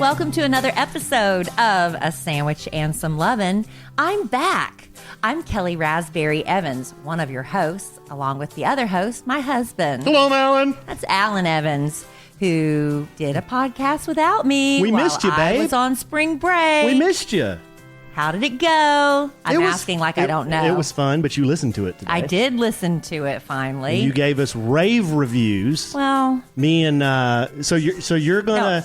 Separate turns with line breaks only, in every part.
welcome to another episode of A Sandwich and Some Lovin'. I'm back. I'm Kellie Raspberry Evans, one of your hosts, along with the other host, my husband.
Hello, Alan.
That's Alan Evans, who did a podcast without me.
We missed you, babe.
I was on spring break.
We missed you.
How did it go? I'm asking like I don't know.
It was fun, but you listened to it today.
I did listen to it finally.
You gave us rave reviews.
Well,
me and so you're gonna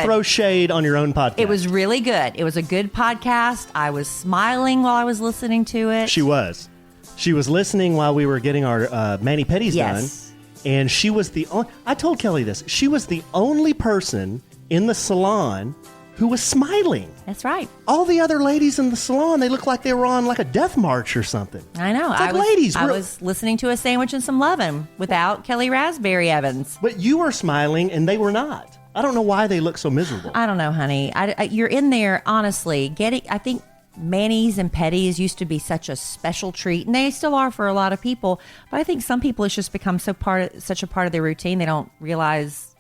throw shade on your own podcast.
It was really good. It was a good podcast. I was smiling while I was listening to it.
She was listening while we were getting our mani pedis done, and she was I told Kellie this. She was the only person in the salon who was smiling.
That's right.
All the other ladies in the salon, they looked like they were on like a death march or something.
I know. I was listening to A Sandwich and Some Lovin' without Kellie Raspberry Evans.
But you were smiling and they were not. I don't know why they look so miserable.
I don't know, honey. You're in there, honestly, I think manis and pedis used to be such a special treat, and they still are for a lot of people. But I think some people, it's just become such a part of their routine, they don't realize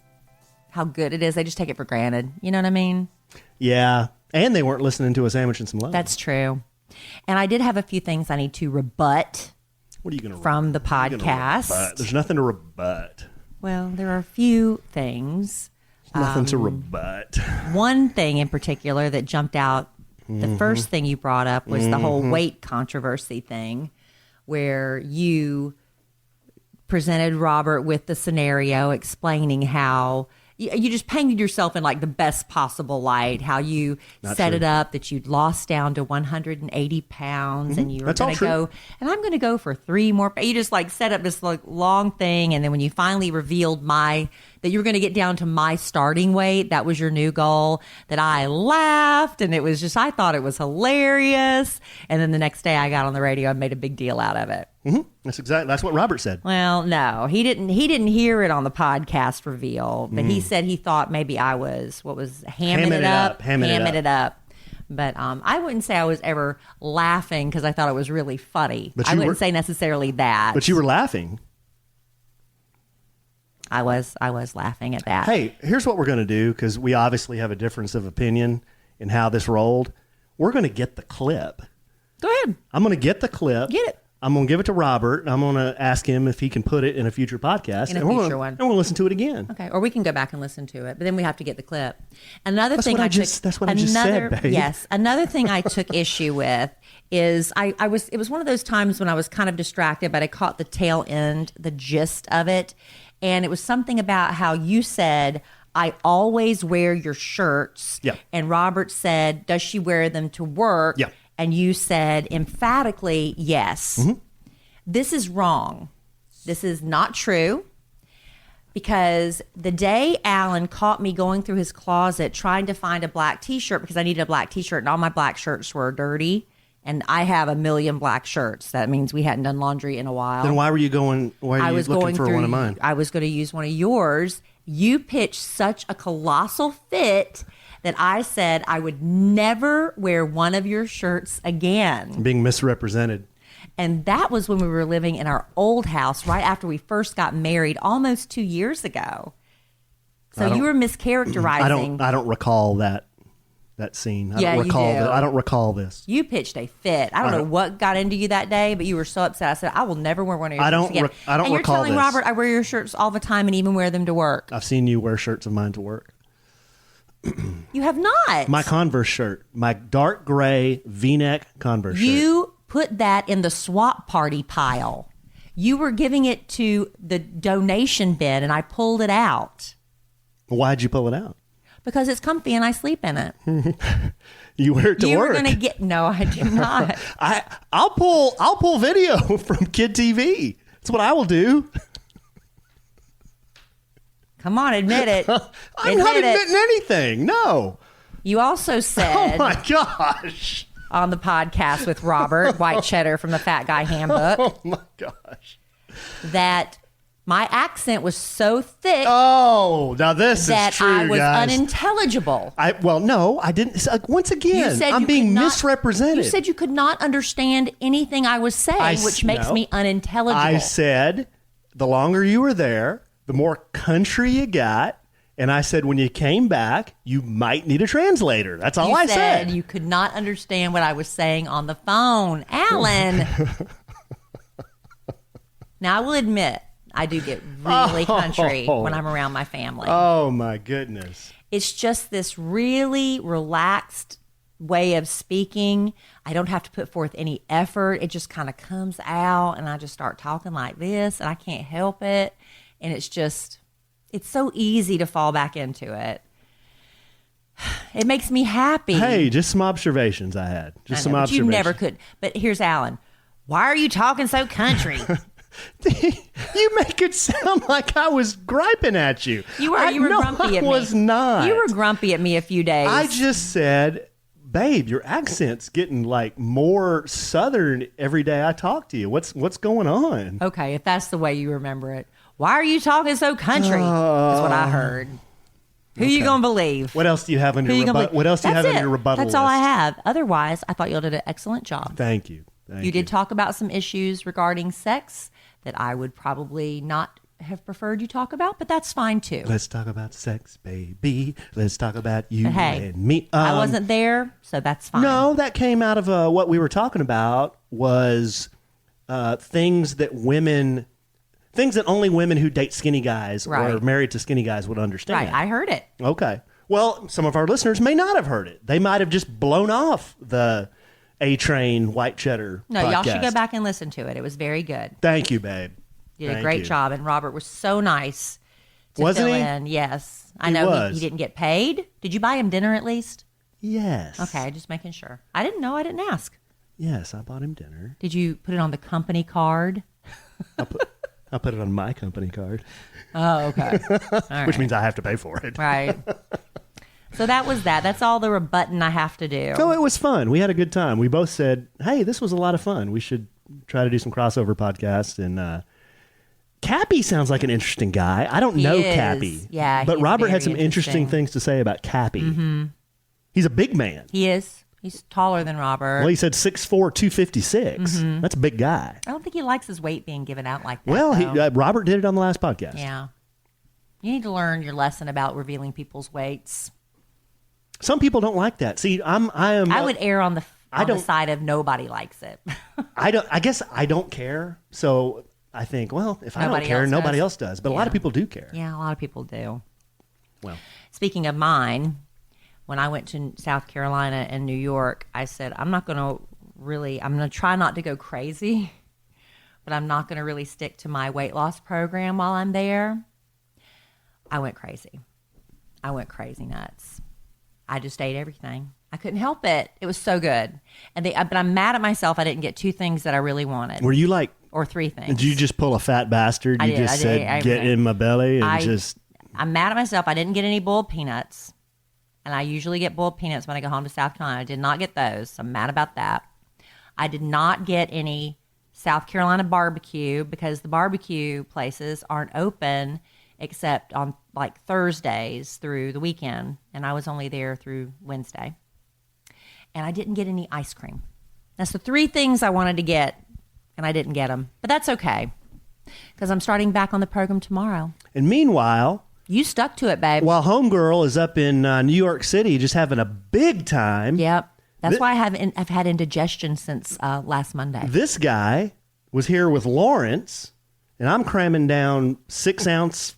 how good it is. They just take it for granted. You know what I mean?
Yeah, and they weren't listening to A Sandwich and Some Love.
That's true. And I did have a few things I need to rebut.
What are you going to
from the podcast?
There's nothing to rebut.
Well, there are a few things.
Nothing to rebut.
One thing in particular that jumped out, the first thing you brought up was the whole weight controversy thing, where you presented Robert with the scenario explaining how you just painted yourself in like the best possible light, how you set it up that you'd lost down to 180 pounds and you were going to go, and I'm going to go for 3 more. You just like set up this like long thing. And then when you finally revealed that you were going to get down to my starting weight, that was your new goal, that I laughed. And it was just, I thought it was hilarious. And then the next day I got on the radio and made a big deal out of it.
Mm-hmm. That's what Robert said.
Well, no, he didn't hear it on the podcast reveal, but he said he thought maybe I was hamming it up. But I wouldn't say I was ever laughing because I thought it was really funny. I wouldn't say necessarily that.
But you were laughing.
I was laughing at that.
Hey, here's what we're going to do, because we obviously have a difference of opinion in how this rolled. We're going to get the clip.
Go ahead.
I'm going to get the clip.
Get it.
I'm going to give it to Robert. I'm going to ask him if he can put it in a future podcast.
In a future one.
And we'll listen to it again.
Okay. Or we can go back and listen to it, but then we have to get the clip. That's what I just
said, babe.
Yes. Another thing I took issue with is it was one of those times when I was kind of distracted, but I caught the tail end, the gist of it. And it was something about how you said, I always wear your shirts.
Yeah.
And Robert said, does she wear them to work?
Yeah.
And you said emphatically, yes. Mm-hmm. This is wrong. This is not true. Because the day Alan caught me going through his closet trying to find a black T-shirt, because I needed a black T-shirt and all my black shirts were dirty. And I have a million black shirts. That means we hadn't done laundry in a while.
Then why are you looking for one of mine?
I was going to use one of yours. You pitched such a colossal fit that I said I would never wear one of your shirts again.
Being misrepresented.
And that was when we were living in our old house right after we first got married almost 2 years ago. So you were mischaracterizing.
I don't recall that scene. I don't recall this.
You pitched a fit. I don't know what got into you that day, but you were so upset. I said, I will never wear one of your shirts again.
I don't recall this. And
you're telling Robert I wear your shirts all the time and even wear them to work.
I've seen you wear shirts of mine to work.
You have not.
My Converse shirt. My dark gray V-neck Converse shirt.
You put that in the swap party pile. You were giving it to the donation bin and I pulled it out.
Why'd you pull it out?
Because it's comfy and I sleep in it.
You wear it to work.
You were going to get... No, I do not.
I'll pull video from Kid TV. That's what I will do.
Come on, admit it.
I'm not admitting anything. No.
You also said...
Oh, my gosh.
On the podcast with Robert, White Cheddar from the Fat Guy Handbook.
Oh, my gosh.
That my accent was so thick.
Oh, now this is true,
that I was
guys.
Unintelligible.
No, I didn't. Once again, I'm being misrepresented.
You said you could not understand anything I was saying, which makes me unintelligible.
I said the longer you were there, the more country you got, And I said, when you came back, you might need a translator. That's all I said.
You could not understand what I was saying on the phone. Alan. Now, I will admit, I do get really country when I'm around my family.
Oh, my goodness.
It's just this really relaxed way of speaking. I don't have to put forth any effort. It just kind of comes out, and I just start talking like this, and I can't help it. And it's so easy to fall back into it. It makes me happy.
Hey, just some observations I had. Just some observations.
You never could. But here's Alan. Why are you talking so country?
You make it sound like I was griping at you.
You were grumpy at me.
I was not.
You were grumpy at me a few days.
I just said, babe, your accent's getting like more Southern every day I talk to you. What's going on?
Okay, if that's the way you remember it. Why are you talking so country? That's what I heard. Who you gonna believe?
What else do you have on your rebuttal? What else do you have on your rebuttal
That's all I have. Otherwise, I thought you all did an excellent job.
Thank you.
You did talk about some issues regarding sex that I would probably not have preferred you talk about, but that's fine too.
Let's talk about sex, baby. Let's talk about you and me.
I wasn't there, so that's fine.
No, that came out of what we were talking about was things that only women who date skinny guys or are married to skinny guys would understand.
Right, I heard it.
Okay. Well, some of our listeners may not have heard it. They might have just blown off the A-Train White Cheddar
No,
podcast.
y'all should go back and listen to it. It was very good.
Thank you, babe.
You did a great job, and Robert was so nice to
Wasn't
fill
he?
in. Yes. I know he didn't get paid. Did you buy him dinner at least?
Yes.
Okay, just making sure. I didn't know. I didn't ask.
Yes, I bought him dinner.
Did you put it on the company card?
I'll put it on my company card.
Oh, okay.
Which means I have to pay for it.
Right. So that was that. That's all the rebutting I have to do.
Oh, it was fun. We had a good time. We both said, hey, this was a lot of fun. We should try to do some crossover podcasts. And Cappy sounds like an interesting guy. I don't know Cappy.
Yeah.
But Robert had some interesting things to say about Cappy. Mm-hmm. He's a big man.
He is. He's taller than Robert.
Well, he said 6'4", 256. Mm-hmm. That's a big guy.
I don't think he likes his weight being given out like that.
Well, Robert did it on the last podcast.
Yeah. You need to learn your lesson about revealing people's weights.
Some people don't like that. See, I
would err on the side of nobody likes it.
I guess I don't care. So I think, well, if I don't care, nobody else does. But a lot of people do care.
Yeah, a lot of people do.
Well,
speaking of mine, when I went to South Carolina and New York, I said, I'm going to try not to go crazy, but I'm not going to really stick to my weight loss program while I'm there. I went crazy. I went crazy nuts. I just ate everything. I couldn't help it. It was so good. But I'm mad at myself. I didn't get 2 things that I really wanted.
Were you like...
Or 3 things.
Did you just pull a fat bastard?
I
said, get in my belly and
I'm mad at myself. I didn't get any boiled peanuts. And I usually get boiled peanuts when I go home to South Carolina. I did not get those. So I'm mad about that. I did not get any South Carolina barbecue because the barbecue places aren't open except on like Thursdays through the weekend. And I was only there through Wednesday. And I didn't get any ice cream. That's the 3 things I wanted to get, and I didn't get them. But that's okay because I'm starting back on the program tomorrow.
And meanwhile...
You stuck to it, babe.
While Homegirl is up in New York City just having a big time.
Yep. That's why I've had indigestion since last Monday.
This guy was here with Lawrence, and I'm cramming down 6-ounce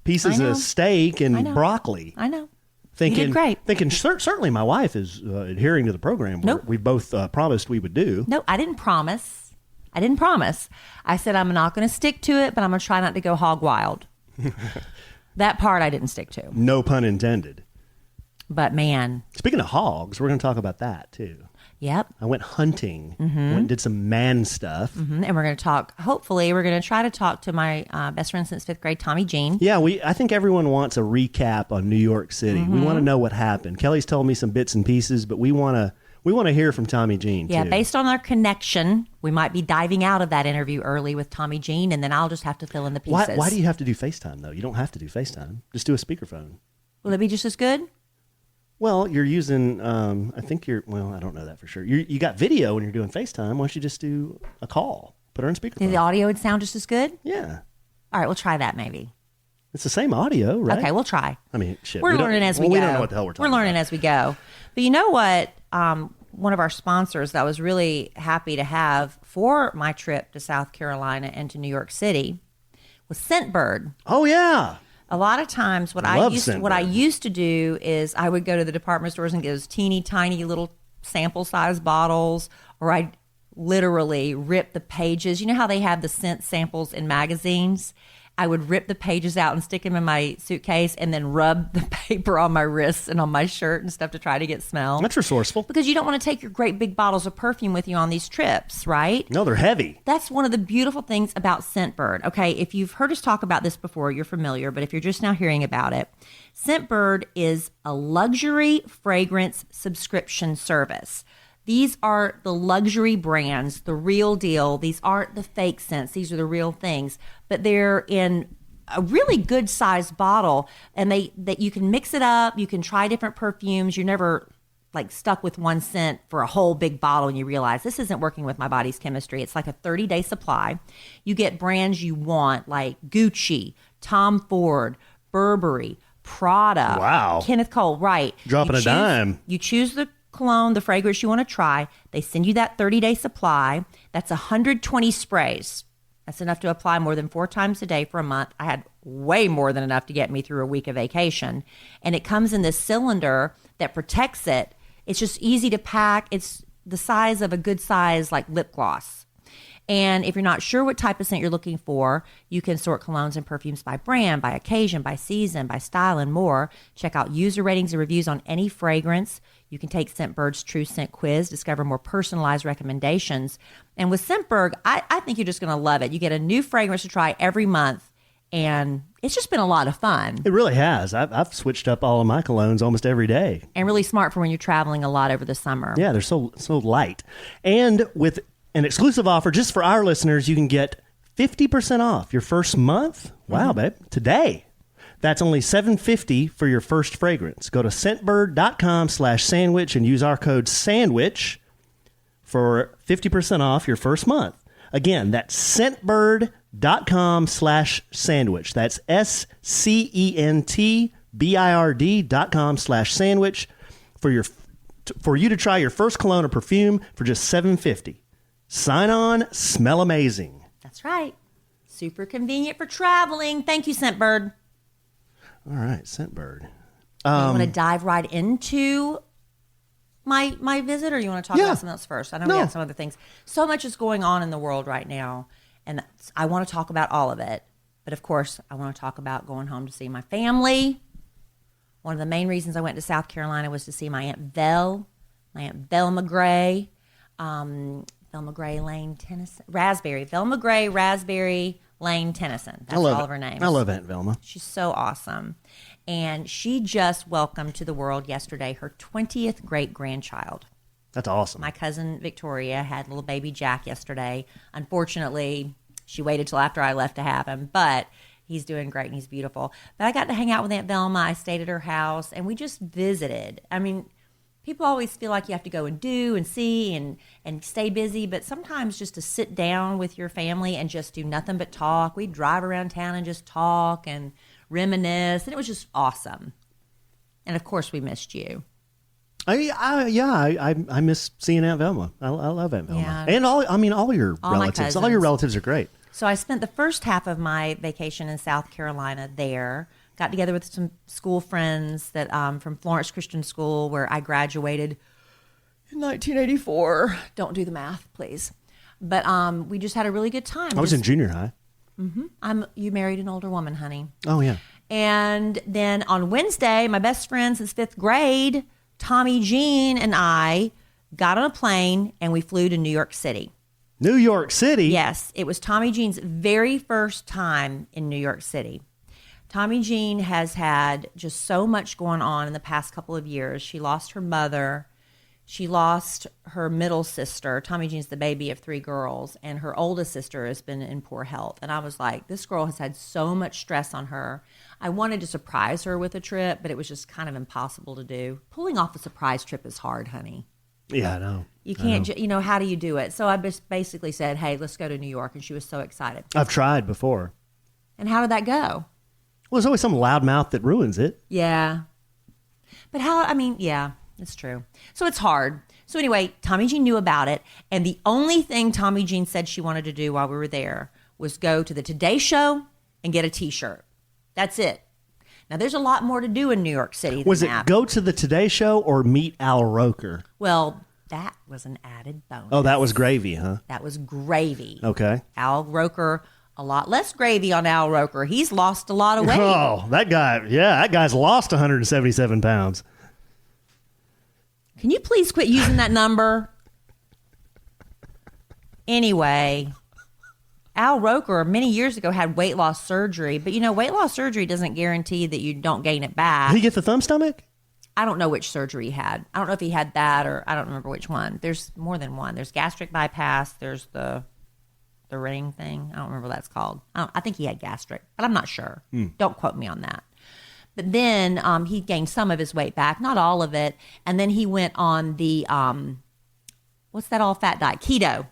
pieces of steak and broccoli.
I know.
Thinking,
you did great.
Thinking certainly my wife is adhering to the program.
Nope.
We both promised we would do.
No, I didn't promise. I said I'm not going to stick to it, but I'm going to try not to go hog wild. That part I didn't stick to.
No pun intended.
But man.
Speaking of hogs, we're going to talk about that too.
Yep.
I went hunting. Went and did some man stuff.
Mm-hmm. And we're going to talk, hopefully, we're going to try to talk to my best friend since 5th grade, Tomi Jean.
Yeah, I think everyone wants a recap on New York City. We want to know what happened. Kelly's told me some bits and pieces, but we want to hear from Tomi Jean,
yeah,
too.
Based on our connection, we might be diving out of that interview early with Tomi Jean, and then I'll just have to fill in the pieces.
Why do you have to do FaceTime, though? You don't have to do FaceTime. Just do a speakerphone.
Will it be just as good?
Well, you're using, I don't know that for sure. You got video when you're doing FaceTime. Why don't you just do a call? Put her on speakerphone.
The audio would sound just as good?
Yeah.
All right, we'll try that maybe.
It's the same audio, right?
Okay, we'll try.
I mean, shit.
We're learning as we go.
We don't know what the hell we're talking about.
We're learning as we go. But you know what? One of our sponsors that I was really happy to have for my trip to South Carolina and to New York City was Scentbird.
Oh, yeah.
A lot of times what I used to do is I would go to the department stores and get those teeny tiny little sample size bottles, or I'd literally rip the pages. You know how they have the scent samples in magazines? I would rip the pages out and stick them in my suitcase and then rub the paper on my wrists and on my shirt and stuff to try to get smell.
That's resourceful.
Because you don't want to take your great big bottles of perfume with you on these trips, right?
No, they're heavy.
That's one of the beautiful things about Scentbird. Okay, if you've heard us talk about this before, you're familiar, but if you're just now hearing about it, Scentbird is a luxury fragrance subscription service. These are the luxury brands, the real deal. These aren't the fake scents. These are the real things. But they're in a really good sized bottle, and that you can mix it up. You can try different perfumes. You're never like stuck with one scent for a whole big bottle and you realize this isn't working with my body's chemistry. It's like a 30-day supply. You get brands you want like Gucci, Tom Ford, Burberry, Prada,
wow,
Kenneth Cole, right.
Dropping a dime.
You choose the cologne, the fragrance you want to try. They send you that 30-day supply. That's 120 sprays. That's enough to apply more than 4 times a day for a month. I had way more than enough to get me through a week of vacation. And it comes in this cylinder that protects it. It's just easy to pack. It's the size of a good size like lip gloss. And if you're not sure what type of scent you're looking for, you can sort colognes and perfumes by brand, by occasion, by season, by style, and more. Check out user ratings and reviews on any fragrance. You can take Scentbird's True Scent Quiz, discover more personalized recommendations. And with Scentbird, I think you're just going to love it. You get a new fragrance to try every month, and it's just been a lot of fun.
It really has. I've switched up all of my colognes almost every day.
And really smart for when you're traveling a lot over the summer.
Yeah, they're so light. And with an exclusive offer just for our listeners, you can get 50% off your first month. Wow, babe. Today. That's only $7.50 for your first fragrance. Go to scentbird.com/sandwich and use our code SANDWICH for 50% off your first month. Again, that's scentbird.com/sandwich. That's SCENTBIRD.com/sandwich for you to try your first cologne or perfume for just $7.50. Sign on, smell amazing.
That's right. Super convenient for traveling. Thank you, Scentbird.
All right, Scentbird.
You want to dive right into my visit, or you want to talk about something else first? I know we got some other things. So much is going on in the world right now, and I want to talk about all of it. But of course, I want to talk about going home to see my family. One of the main reasons I went to South Carolina was to see my Aunt Velma Gray, Velma Gray Lane Tennyson, Velma Gray Raspberry Lane Tennyson. That's all of her names.
I love Aunt Velma.
She's so awesome. And she just welcomed to the world yesterday her 20th great-grandchild.
That's awesome.
My cousin Victoria had little baby Jack yesterday. Unfortunately, she waited till after I left to have him, but he's doing great and he's beautiful. But I got to hang out with Aunt Velma. I stayed at her house, and we just visited. I mean, people always feel like you have to go and do and see and stay busy, but sometimes just to sit down with your family and just do nothing but talk. We'd drive around town and just talk and reminisce, and it was just awesome. And of course, we missed you.
I miss seeing Aunt Velma. I love Aunt Velma.
Yeah.
And all your relatives. All your relatives are great.
So I spent the first half of my vacation in South Carolina there. Got together with some school friends that from Florence Christian School, where I graduated in 1984. Don't do the math, please. But we just had a really good time.
I was in junior high.
Mm-hmm. You married an older woman, honey.
Oh, yeah.
And then on Wednesday, my best friend since 5th grade, Tomi Jean, and I got on a plane and we flew to New York City.
New York City?
Yes. It was Tomi Jean's very first time in New York City. Tomi Jean has had just so much going on in the past couple of years. She lost her mother. She lost her middle sister. Tomi Jean's the baby of 3 girls, and her oldest sister has been in poor health. And I was like, this girl has had so much stress on her. I wanted to surprise her with a trip, but it was just kind of impossible to do. Pulling off a surprise trip is hard, honey.
Yeah, I know.
You can't, how do you do it? So I just basically said, hey, let's go to New York. And she was so excited.
I've tried before.
And how did that go?
Well, there's always some loudmouth that ruins it.
Yeah. But yeah, it's true. So it's hard. So anyway, Tomi Jean knew about it. And the only thing Tomi Jean said she wanted to do while we were there was go to the Today Show and get a T-shirt. That's it. Now, there's a lot more to do in New York City than
Was it
that.
go to the Today Show or meet Al Roker?
Well, that was an added bonus.
Oh, that was gravy, huh?
That was gravy.
Okay.
Al Roker, a lot less gravy on Al Roker. He's lost a lot of weight.
Oh, that guy's lost 177 pounds.
Can you please quit using that number? Anyway, Al Roker many years ago had weight loss surgery, but weight loss surgery doesn't guarantee that you don't gain it back.
Did he get the thumb stomach?
I don't know which surgery he had. I don't know if he had that or I don't remember which one. There's more than one. There's gastric bypass. There's the ring thing. I don't remember what that's called. I think he had gastric, but I'm not sure. Don't quote me on that. But then he gained some of his weight back, not all of it. And then he went on the, what's that all-fat diet? Keto.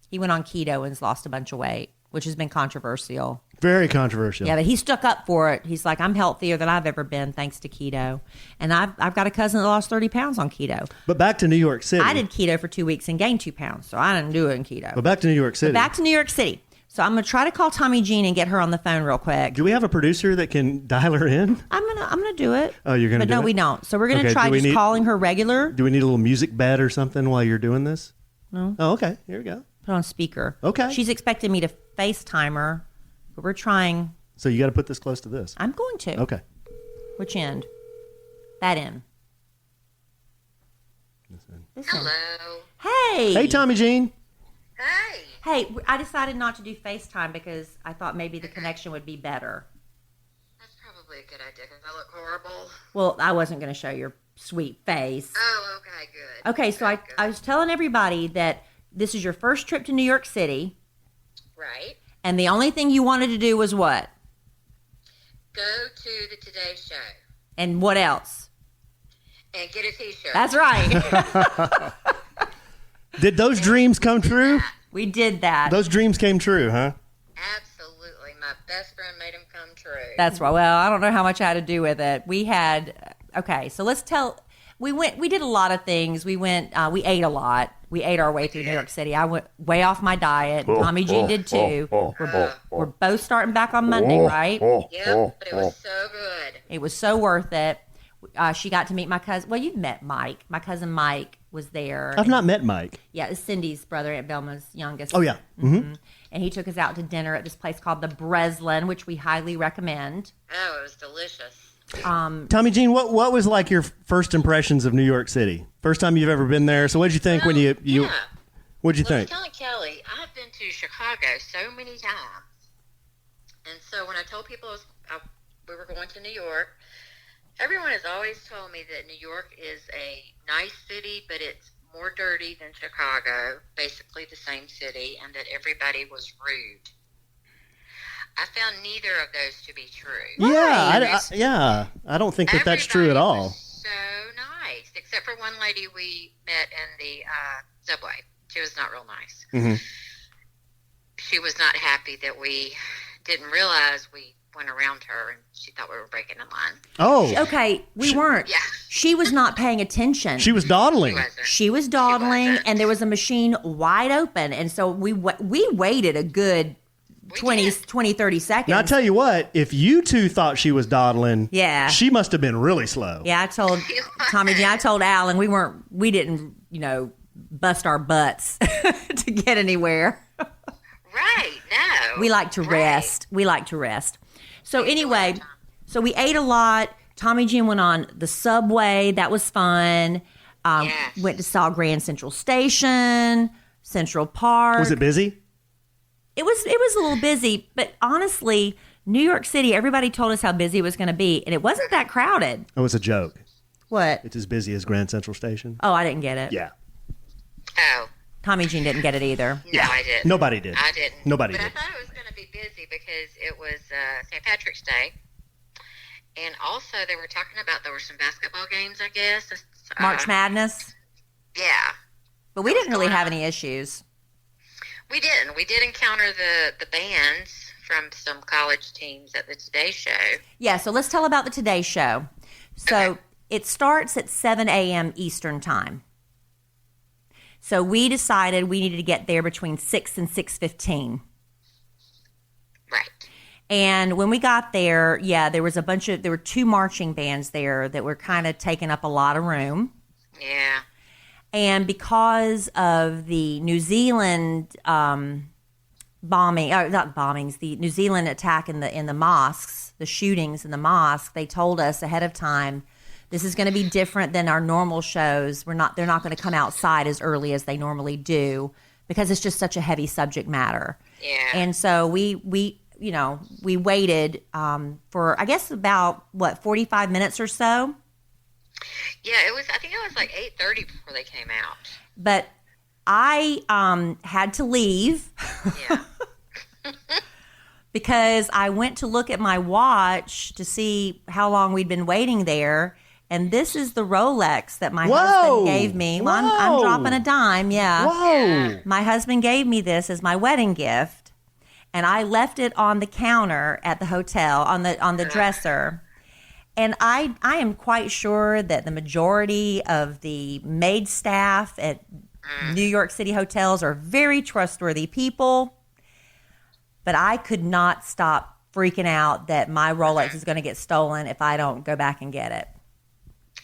He went on keto and has lost a bunch of weight, which has been controversial.
Very controversial.
Yeah, but he stuck up for it. He's like, I'm healthier than I've ever been thanks to keto. And I've got a cousin that lost 30 pounds on keto.
But back to New York City.
I did keto for 2 weeks and gained 2 pounds, so I didn't do it in keto.
But back to New York City.
Back to New York City. So I'm gonna try to call Tomi Jean and get her on the phone real quick.
Do we have a producer that can dial her in?
I'm gonna do it.
Oh, you're gonna
do it? But no, we don't. So we're gonna
Okay,
try
do we
just
need-
calling her regular.
Do we need a little music bed or something while you're doing this?
No.
Oh, okay. Here we go.
Put on speaker.
Okay.
She's expecting me to FaceTime her, but we're trying.
So you got to put this close to this.
I'm going to.
Okay.
Which end? That end. This end.
Hello.
Hey.
Hey, Tomi Jean.
Hey.
Hey, I decided not to do FaceTime because I thought maybe the connection would be better.
That's probably a good idea because I look horrible.
Well, I wasn't going to show your sweet face.
Oh, okay, good.
Okay, so
Good, good.
I was telling everybody that this is your first trip to New York City,
Right.
and the only thing you wanted to do was what?
Go to the Today Show
And what else?
and get a T-shirt.
That's right.
Did those dreams come true?
We did that.
Those dreams came true, huh?
Absolutely. My best friend made them come true.
That's right. Well, I don't know how much I had to do with it. We had, okay, so let's tell, we did a lot of things. We ate a lot. We ate our way through New York City. I went way off my diet. Tomi Jean did too. We're both starting back on Monday, right?
Yep, but it was so good.
It was so worth it. She got to meet my cousin. Well, you've met Mike. My cousin Mike was there.
I've not met Mike.
Yeah, it's Cindy's brother, Aunt Velma's youngest.
Oh, yeah. Mm-hmm.
And he took us out to dinner at this place called the Breslin, which we highly recommend.
Oh, it was delicious.
Tomi Jean, what was like your first impressions of New York City? First time you've ever been there. So what did you think when you
Yeah.
what'd you
Well, I
think?
was telling Kelly, I've been to Chicago so many times. And so when I told people we were going to New York, everyone has always told me that New York is a nice city, but it's more dirty than Chicago, basically the same city, and that everybody was rude. I found neither of those to be true.
Yeah, I don't think that that's true at
Everybody
all.
was so nice, except for one lady we met in the subway. She was not real nice.
Mm-hmm.
She was not happy that we didn't realize we went around her, and she thought we were breaking in line.
Oh,
Okay, we weren't.
Yeah.
She was not paying attention.
she was dawdling.
She was dawdling,
wasn't.
and there was a machine wide open. And so we waited a good 20, 30 seconds.
Now I tell you what, if you two thought she was dawdling,
Yeah.
she must have been really slow.
Yeah, I told Tomi Jean, I told Alan we didn't, bust our butts to get anywhere.
Right, no.
We like to rest. We like to rest. So anyway, so we ate a lot. Tomi Jean went on the subway. That was fun.
Yes.
Went to saw Grand Central Station, Central Park.
Was it busy?
It was a little busy, but honestly, New York City, everybody told us how busy it was going to be, and it wasn't that crowded.
Oh, it's a joke.
What?
It's as busy as Grand Central Station.
Oh, I didn't get it.
Yeah.
Oh,
Tomi Jean didn't get it either.
no, I didn't.
Nobody did.
I didn't.
Nobody
but
did.
I thought it was going to be busy because it was St. Patrick's Day. And also they were talking about there were some basketball games, I guess.
March Madness.
Yeah.
But we didn't really have any issues.
We didn't. We did encounter the bands from some college teams at the Today Show.
Yeah, so let's tell about the Today Show. So it starts at 7 a.m. Eastern Time. So we decided we needed to get there between 6 and 6:15.
Right.
And when we got there, there were 2 marching bands there that were kind of taking up a lot of room.
Yeah.
And because of the New Zealand the New Zealand attack in the mosques, the shootings in the mosque, they told us ahead of time, this is going to be different than our normal shows. They're not going to come outside as early as they normally do because it's just such a heavy subject matter.
Yeah.
And so we waited for, I guess, about 45 minutes or so.
Yeah, I think it was like 8:30 before they came out.
But I had to leave.
Yeah.
Because I went to look at my watch to see how long we'd been waiting there. And this is the Rolex that my husband gave me. Well, I'm dropping a dime, yeah.
Whoa.
My husband gave me this as my wedding gift. And I left it on the counter at the hotel, on the dresser. And I am quite sure that the majority of the maid staff at New York City hotels are very trustworthy people. But I could not stop freaking out that my Rolex is going to get stolen if I don't go back and get it.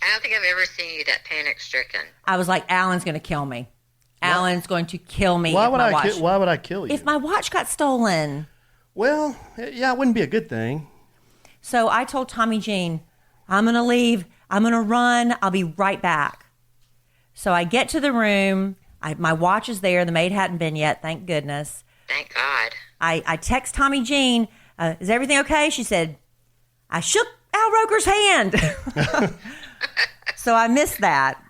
I don't think I've ever seen you that panic-stricken.
I was like, Alan's going to kill me. Alan's going to kill me.
Why would I kill you?
If my watch got stolen.
Well, yeah, it wouldn't be a good thing.
So I told Tomi Jean, I'm going to leave. I'm going to run. I'll be right back. So I get to the room. My watch is there. The maid hadn't been yet. Thank goodness.
Thank God.
I text Tomi Jean, is everything okay? She said, I shook Al Roker's hand. So I missed that.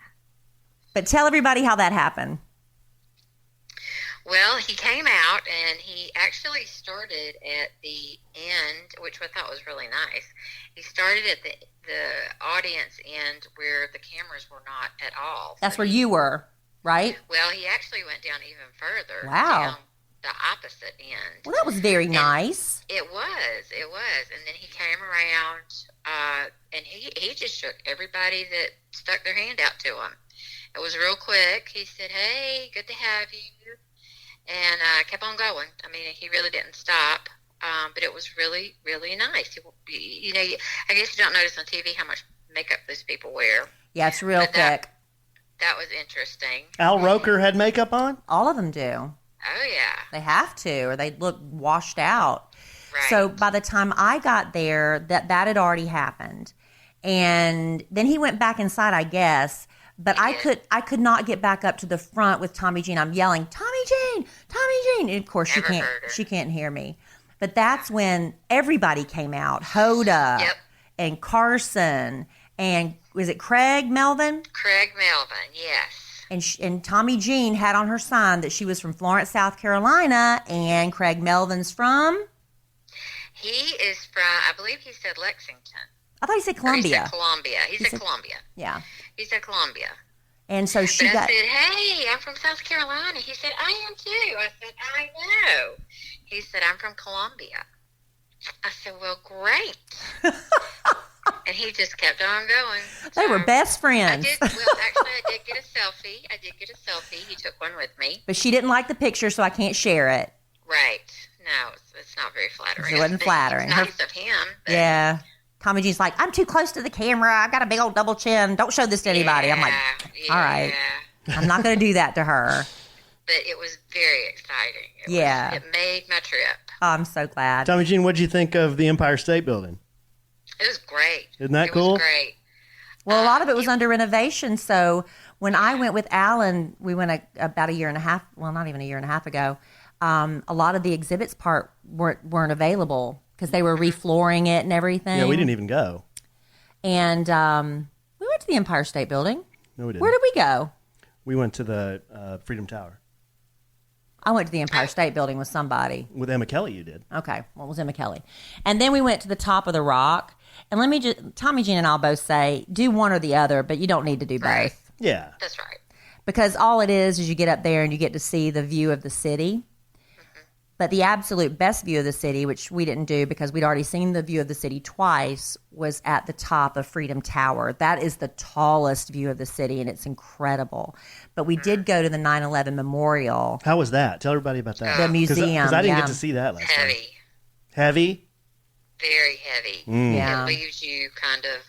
But tell everybody how that happened.
Well, he came out, and he actually started at the end, which I thought was really nice. He started at the audience end where the cameras were not at all.
That's where you were, right?
Well, he actually went down even further.
Wow.
Down the opposite end.
Well, that was very nice.
It was. And then he came around, and he just shook everybody that stuck their hand out to him. It was real quick. He said, hey, good to have you. And kept on going. I mean, he really didn't stop. But it was really, really nice. You know, I guess you don't notice on TV how much makeup those people wear.
Yeah, it's real thick.
That was interesting.
Al Roker had makeup on?
All of them do.
Oh, yeah.
They have to, or they look washed out.
Right.
So by the time I got there, that had already happened. And then he went back inside, I guess. But I could not get back up to the front with Tomi Jean. I'm yelling, Tomi Jean, Tomi Jean. And of course she can't hear me. But that's when everybody came out. Hoda and Carson and was it Craig Melvin?
Craig Melvin, yes.
And Tomi Jean had on her sign that she was from Florence, South Carolina, and Craig Melvin's from?
He is from, I believe he said Lexington.
I thought he said Columbia.
He said Columbia. He said Columbia.
Yeah.
He said Columbia.
And so she
but
got...
I said, hey, I'm from South Carolina. He said, I am too. I said, I know. He said, I'm from Columbia. I said, well, great. And he just kept on going.
They were best friends.
Actually, I did get a selfie. He took one with me.
But she didn't like the picture, so I can't share it.
Right. No, it's not very flattering.
It wasn't flattering.
It's nice of him.
Yeah. Tomi Jean's like, I'm too close to the camera. I've got a big old double chin. Don't show this to anybody. I'm like, all right. I'm not going to do that to her.
But it was very exciting. It made my trip.
Oh, I'm so glad.
Tomi Jean, what did you think of the Empire State Building?
It was great.
Isn't that cool?
It was great.
Well, a lot of it was under renovation. So when I went with Alan, we went about a year and a half. Well, not even a year and a half ago. A lot of the exhibits weren't available because they were reflooring it and everything.
Yeah, we didn't even go.
And we went to the Empire State Building.
No, we didn't.
Where did we go?
We went to the Freedom Tower.
I went to the Empire State Building with somebody.
With Emma Kellie, you did.
Okay, well, it was Emma Kellie. And then we went to the top of the rock. And let me just, Tomi Jean and I'll both say, do one or the other, but you don't need to do both.
Yeah.
That's right.
Because all it is you get up there and you get to see the view of the city. But the absolute best view of the city, which we didn't do because we'd already seen the view of the city twice, was at the top of Freedom Tower. That is the tallest view of the city, and it's incredible. But we did go to the 9/11 Memorial.
How was that? Tell everybody about that.
The museum.
Because I didn't get to see that last time.
Heavy.
Heavy?
Very heavy.
Yeah.
It leaves you kind of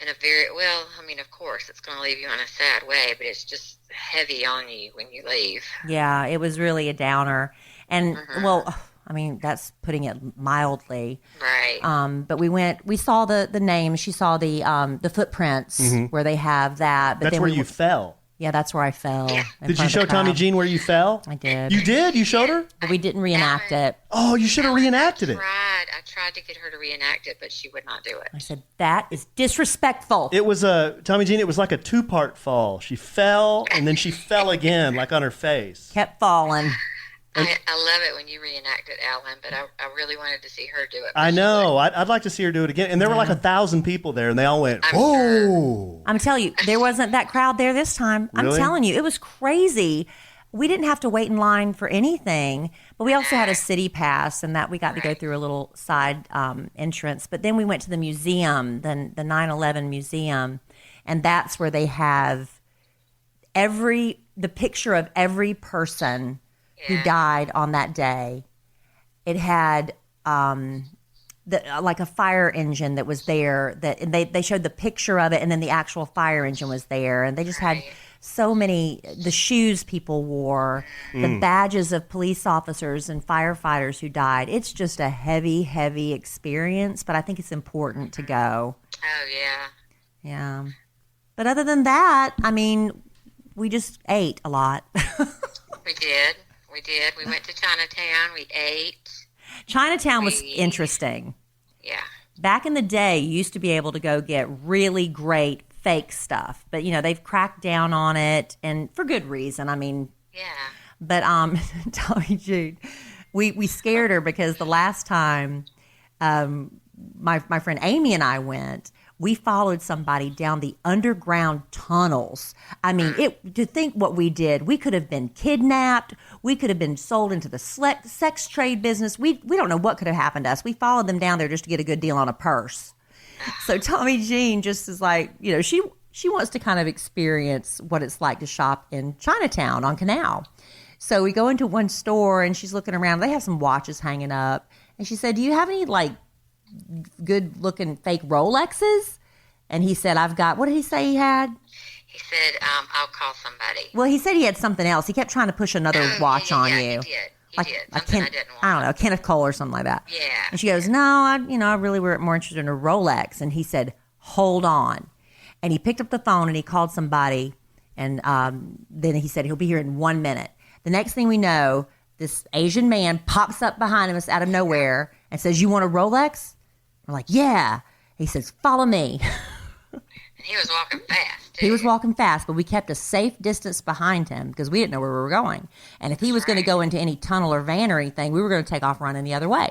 in a very, well, I mean, of course, it's going to leave you in a sad way, but it's just heavy on you when you leave.
Yeah, it was really a downer. And, well, I mean, that's putting it mildly.
Right.
But we saw the names. She saw the footprints where they have that. But
That's
then
where you fell.
Yeah, that's where I fell.
Yeah.
Did you show Tomi Jean where you fell?
I did.
You did? You showed her?
But we didn't reenact it.
Oh, you should have reenacted it.
I tried to get her to reenact it, but she would not do it.
I said, that is disrespectful.
It was Tomi Jean, it was like a 2-part fall. She fell, and then she fell again, like on her face.
Kept falling.
I love it when you reenact it, Alan, but I really wanted to see her do it.
I know. I'd like to see her do it again. And there were like 1,000 people there, and they all went,
I'm
"Whoa!"
sure.
I'm telling you, there wasn't that crowd there this time.
Really?
I'm telling you, it was crazy. We didn't have to wait in line for anything, but we also had a city pass, and that we got to go through a little side entrance. But then we went to the museum, the 9/11 museum, and that's where they have the picture of every person who died on that day. It had like a fire engine that was there, and they showed the picture of it, and then the actual fire engine was there, and they just had so many, the shoes people wore, the badges of police officers and firefighters who died. It's just a heavy, heavy experience, but I think it's important to go.
Oh, yeah.
Yeah. But other than that, I mean, we just ate a lot.
We did. We went to Chinatown. We ate.
Chinatown was interesting.
Yeah.
Back in the day, you used to be able to go get really great fake stuff. But, they've cracked down on it, and for good reason. I mean,
yeah.
But Tomi Jean, we scared her because the last time my friend Amy and I went, we followed somebody down the underground tunnels. I mean, to think what we did, we could have been kidnapped. We could have been sold into the sex trade business. We don't know what could have happened to us. We followed them down there just to get a good deal on a purse. So Tomi Jean just is like, she wants to kind of experience what it's like to shop in Chinatown on Canal. So we go into one store, and she's looking around. They have some watches hanging up. And she said, do you have any, like, good-looking fake Rolexes? And he said, I've got, what did he say he had?
He said, I'll call somebody.
Well, he said he had something else. He kept trying to push another watch on you.
He did. He did. Something I didn't want.
I don't know, Kenneth Cole or something like that.
Yeah.
And she goes, no, I really were more interested in a Rolex. And he said, hold on. And he picked up the phone, and he called somebody. And then he said, he'll be here in 1 minute. The next thing we know, this Asian man pops up behind us out of nowhere and says, you want a Rolex? We're like, yeah. He says, follow me.
And he was walking fast, too.
He was walking fast, but we kept a safe distance behind him because we didn't know where we were going. And if he was going to go into any tunnel or van or anything, we were going to take off running the other way.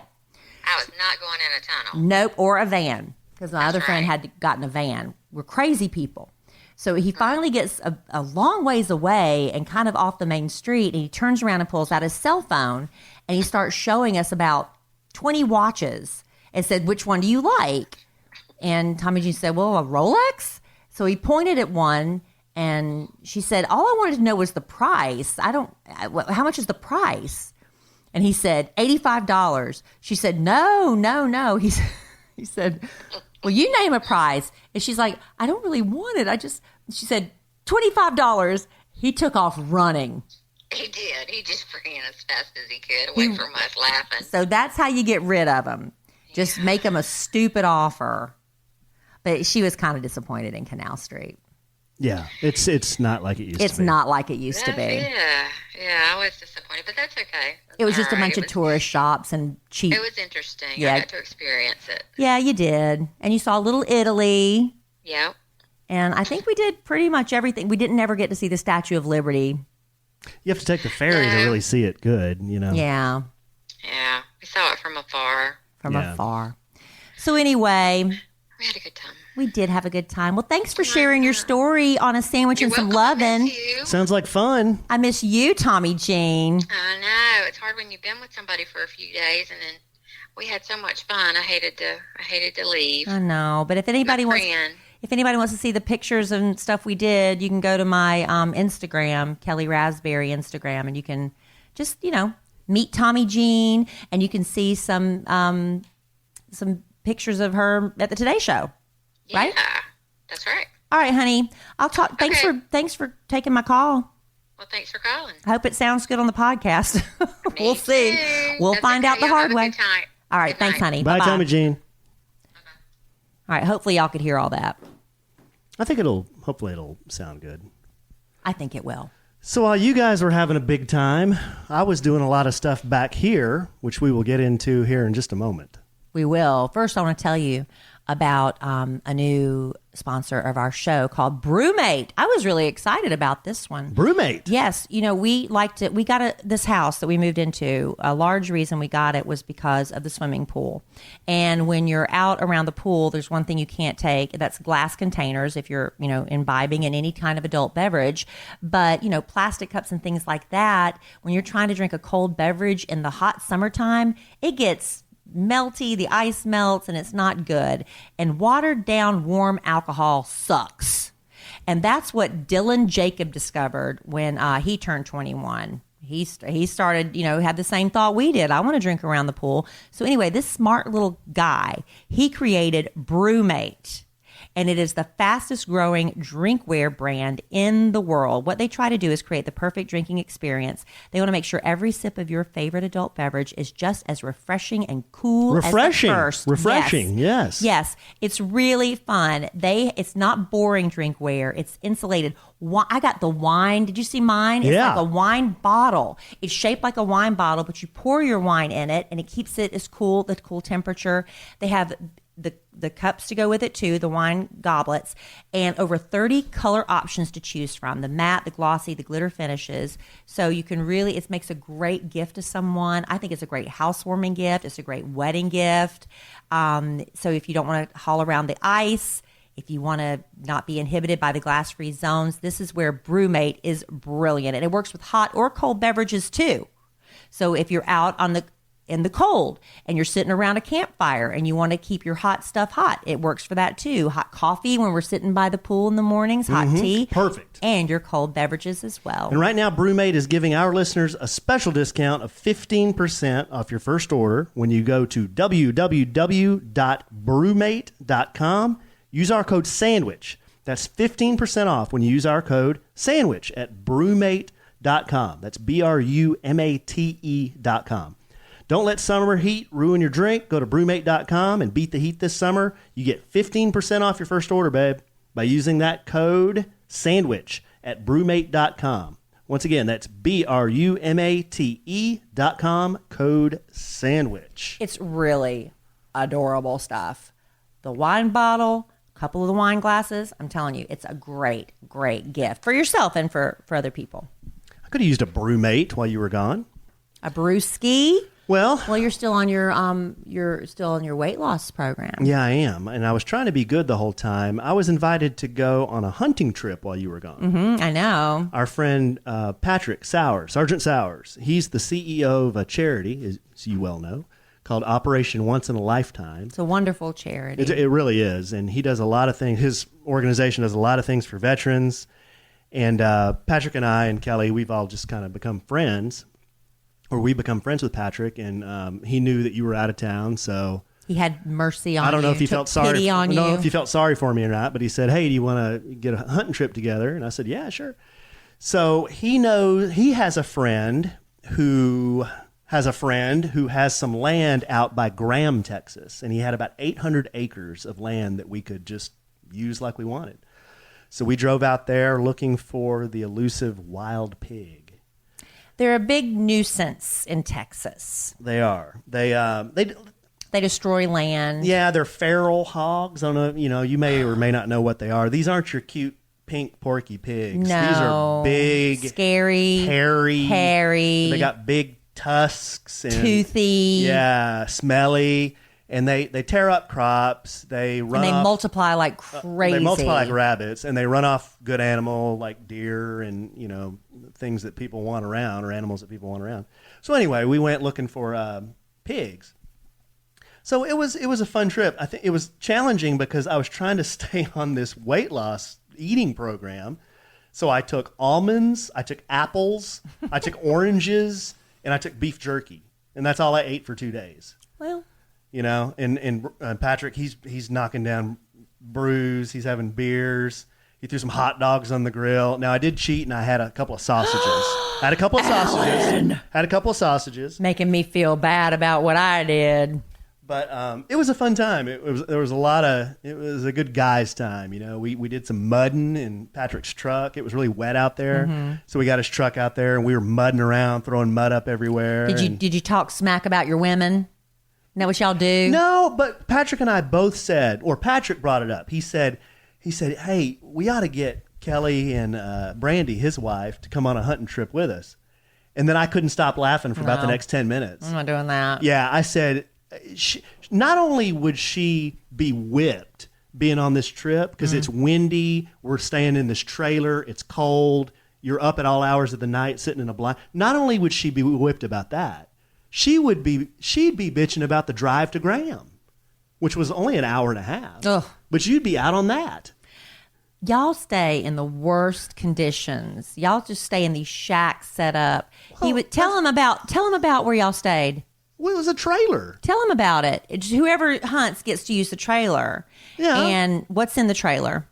I was not going in a tunnel.
Nope, or a van, because my other friend had gotten a van. We're crazy people. So he finally gets a long ways away and kind of off the main street, and he turns around and pulls out his cell phone, and he starts showing us about 20 watches and said, which one do you like? And Tomi Jean said, well, a Rolex? So he pointed at one, and she said, all I wanted to know was the price. How much is the price? And he said, $85. She said, no. He said, well, you name a price. And she's like, I don't really want it. She said, $25. He took off running.
He did. He just ran as fast as he could away from us laughing.
So that's how you get rid of them. Just make them a stupid offer. But she was kind of disappointed in Canal Street.
Yeah, it's not like it used to be.
It's not like it used to be.
Yeah, I was disappointed, but that's okay.
It was just a bunch of tourist shops and cheap.
It was interesting.
Yeah.
I got to experience it.
Yeah, you did. And you saw Little Italy.
Yep.
And I think we did pretty much everything. We didn't ever get to see the Statue of Liberty.
You have to take the ferry to really see it good,
Yeah.
Yeah, we saw it from afar.
Afar. So anyway,
We had a good time.
We did have a good time. Well, thanks for sharing your story on a sandwich and some loving.
Sounds like fun.
I miss you, Tomi Jean.
I know. It's hard when you've been with somebody for a few days, and then we had so much fun. I hated to leave.
I know, but if anybody wants to see the pictures and stuff we did, you can go to my Instagram, Kellie Raspberry Instagram, and you can just meet Tomi Jean, and you can see some pictures of her at the Today Show. Right?
Yeah, that's right.
All right, honey. I'll talk. Thanks for taking my call.
Well, thanks for calling.
I hope it sounds good on the podcast. We'll see. We'll find out the hard way. All right. Thanks, honey.
Bye, Tomi Jean.
All right. Hopefully, y'all could hear all that.
I think hopefully it'll sound good.
I think it will.
So while you guys were having a big time, I was doing a lot of stuff back here, which we will get into here in just a moment.
We will. First, I want to tell you about a new sponsor of our show called BrewMate. I was really excited about this one.
BrewMate.
Yes. We liked it. We got this house that we moved into. A large reason we got it was because of the swimming pool. And when you're out around the pool, there's one thing you can't take. That's glass containers if you're, imbibing in any kind of adult beverage. But, plastic cups and things like that, when you're trying to drink a cold beverage in the hot summertime, it gets melty, the ice melts, and it's not good. And watered down warm alcohol sucks. And that's what Dylan Jacob discovered when he turned 21. He started, had the same thought we did. I want to drink around the pool. So anyway, this smart little guy, he created BrewMate. And it is the fastest growing drinkware brand in the world. What they try to do is create the perfect drinking experience. They want to make sure every sip of your favorite adult beverage is just as refreshing and cool as the first.
Refreshing, yes.
Yes, it's really fun. It's not boring drinkware. It's insulated. I got the wine. Did you see mine? It's like a wine bottle. It's shaped like a wine bottle, but you pour your wine in it, and it keeps it as cool, the cool temperature. They have the cups to go with it too, the wine goblets, and over 30 color options to choose from. The matte, the glossy, the glitter finishes. So you can really, it makes a great gift to someone. I think it's a great housewarming gift. It's a great wedding gift. So if you don't want to haul around the ice, if you want to not be inhibited by the glass-free zones, this is where BrewMate is brilliant. And it works with hot or cold beverages too. So if you're out in the cold and you're sitting around a campfire and you want to keep your hot stuff hot, it works for that too. Hot coffee when we're sitting by the pool in the mornings, hot tea.
Perfect.
And your cold beverages as well.
And right now, BrewMate is giving our listeners a special discount of 15% off your first order when you go to www.brewmate.com. Use our code SANDWICH. That's 15% off when you use our code SANDWICH at brewmate.com. That's BRUMATE.com. Don't let summer heat ruin your drink. Go to brewmate.com and beat the heat this summer. You get 15% off your first order, babe, by using that code SANDWICH at brewmate.com. Once again, that's BRUMATE.com, code SANDWICH.
It's really adorable stuff. The wine bottle, a couple of the wine glasses, I'm telling you, it's a great, great gift for yourself and for other people.
I could have used a BrewMate while you were gone.
A brewski?
Well,
you're still on your weight loss program.
Yeah, I am, and I was trying to be good the whole time. I was invited to go on a hunting trip while you were gone.
I know.
Our friend Patrick Sowers, Sergeant Sowers, he's the CEO of a charity, as you well know, called Operation Once in a Lifetime.
It's a wonderful charity.
It really is, and he does a lot of things. His organization does a lot of things for veterans, and Patrick and I and Kellie, we've all just kind of become friends. Or we become friends with Patrick, and he knew that you were out of town, so
he had mercy on you.
I don't know if he felt sorry.
Pity on you.
I don't know if he felt sorry for me or not, but he said, "Hey, do you want to get a hunting trip together?" And I said, "Yeah, sure." So he knows he has a friend who has some land out by Graham, Texas, and he had about 800 acres of land that we could just use like we wanted. So we drove out there looking for the elusive wild pig.
They're a big nuisance in Texas.
They are. They
destroy land.
Yeah, they're feral hogs. I don't know, you may or may not know what they are. These aren't your cute pink porky pigs.
No.
These are big,
scary,
hairy. They got big tusks and
toothy.
Yeah, smelly. And they tear up crops. They run.
And they
off,
multiply like crazy.
They multiply like rabbits, and they run off good animal like deer and things that people want around, or animals that people want around. So anyway, we went looking for pigs. So it was a fun trip. I think it was challenging because I was trying to stay on this weight loss eating program. So I took almonds, I took apples, I took oranges, and I took beef jerky, and that's all I ate for 2 days.
Well.
And Patrick, he's knocking down brews. He's having beers. He threw some hot dogs on the grill. Now I did cheat, and I had a couple of sausages. Had a couple of sausages.
Making me feel bad about what I did.
But it was a fun time. It was a good guys' time. We did some mudding in Patrick's truck. It was really wet out there, so we got his truck out there, and we were mudding around, throwing mud up everywhere.
Did you talk smack about your women? Isn't that what y'all do?
No, but Patrick and I both said, or Patrick brought it up. He said, hey, we ought to get Kellie and Brandy, his wife, to come on a hunting trip with us. And then I couldn't stop laughing for about the next 10 minutes.
I'm not doing that.
Yeah, I said, not only would she be whipped being on this trip, because it's windy, we're staying in this trailer, it's cold, you're up at all hours of the night sitting in a blind. Not only would she be whipped about that, she'd be bitching about the drive to Graham, which was only an hour and a half.
Ugh.
But you'd be out on that.
Y'all stay in the worst conditions. Y'all just stay in these shacks set up.
Well,
He would tell him about where y'all stayed.
Well, it was a trailer.
Tell him about it. Whoever hunts gets to use the trailer.
Yeah.
And what's in the trailer?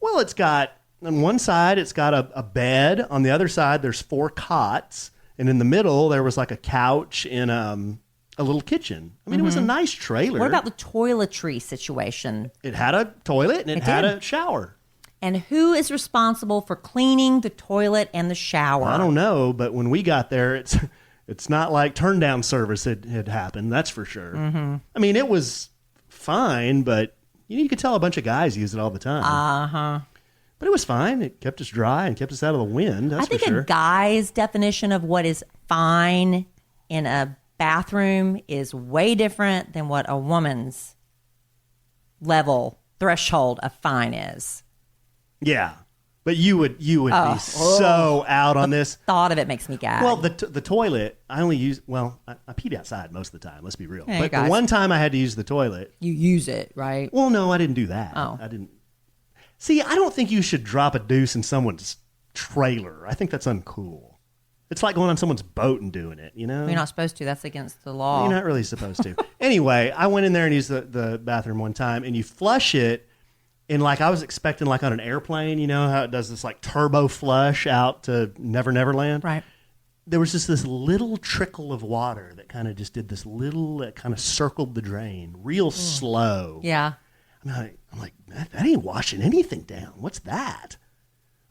Well, it's got, on one side, it's got a bed. On the other side, there's 4 cots. And in the middle, there was like a couch and a little kitchen. I mean, it was a nice trailer.
What about the toiletry situation?
It had a toilet and it had a shower.
And who is responsible for cleaning the toilet and the shower?
I don't know, but when we got there, it's not like turn down service had happened. That's for sure. I mean, it was fine, but you could tell a bunch of guys use it all the time. But it was fine. It kept us dry and kept us out of the wind. That's
I think
for sure.
a guy's definition of what is fine in a bathroom is way different than what a woman's level threshold of fine is.
Yeah. But you would be so out on this.
Thought of it makes me gag.
Well, the toilet, I only use, I peed outside most of the time. Let's be real.
Hey,
but
guys.
the one time I had to use the toilet.
You use it, right?
Well, no, I didn't do that.
Oh.
I didn't. See, I don't think you should drop a deuce in someone's trailer. I think that's uncool. It's like going on someone's boat and doing it, you know?
You're not supposed to. That's against the law.
You're not really supposed to. Anyway, I went in there and used the bathroom one time, and you flush it, and like I was expecting like on an airplane, you know how it does this like turbo flush out to Never Never Land?
Right.
There was just this little trickle of water that kind of just did this little, that kind of circled the drain real slow.
Yeah.
I'm like, that ain't washing anything down. What's that?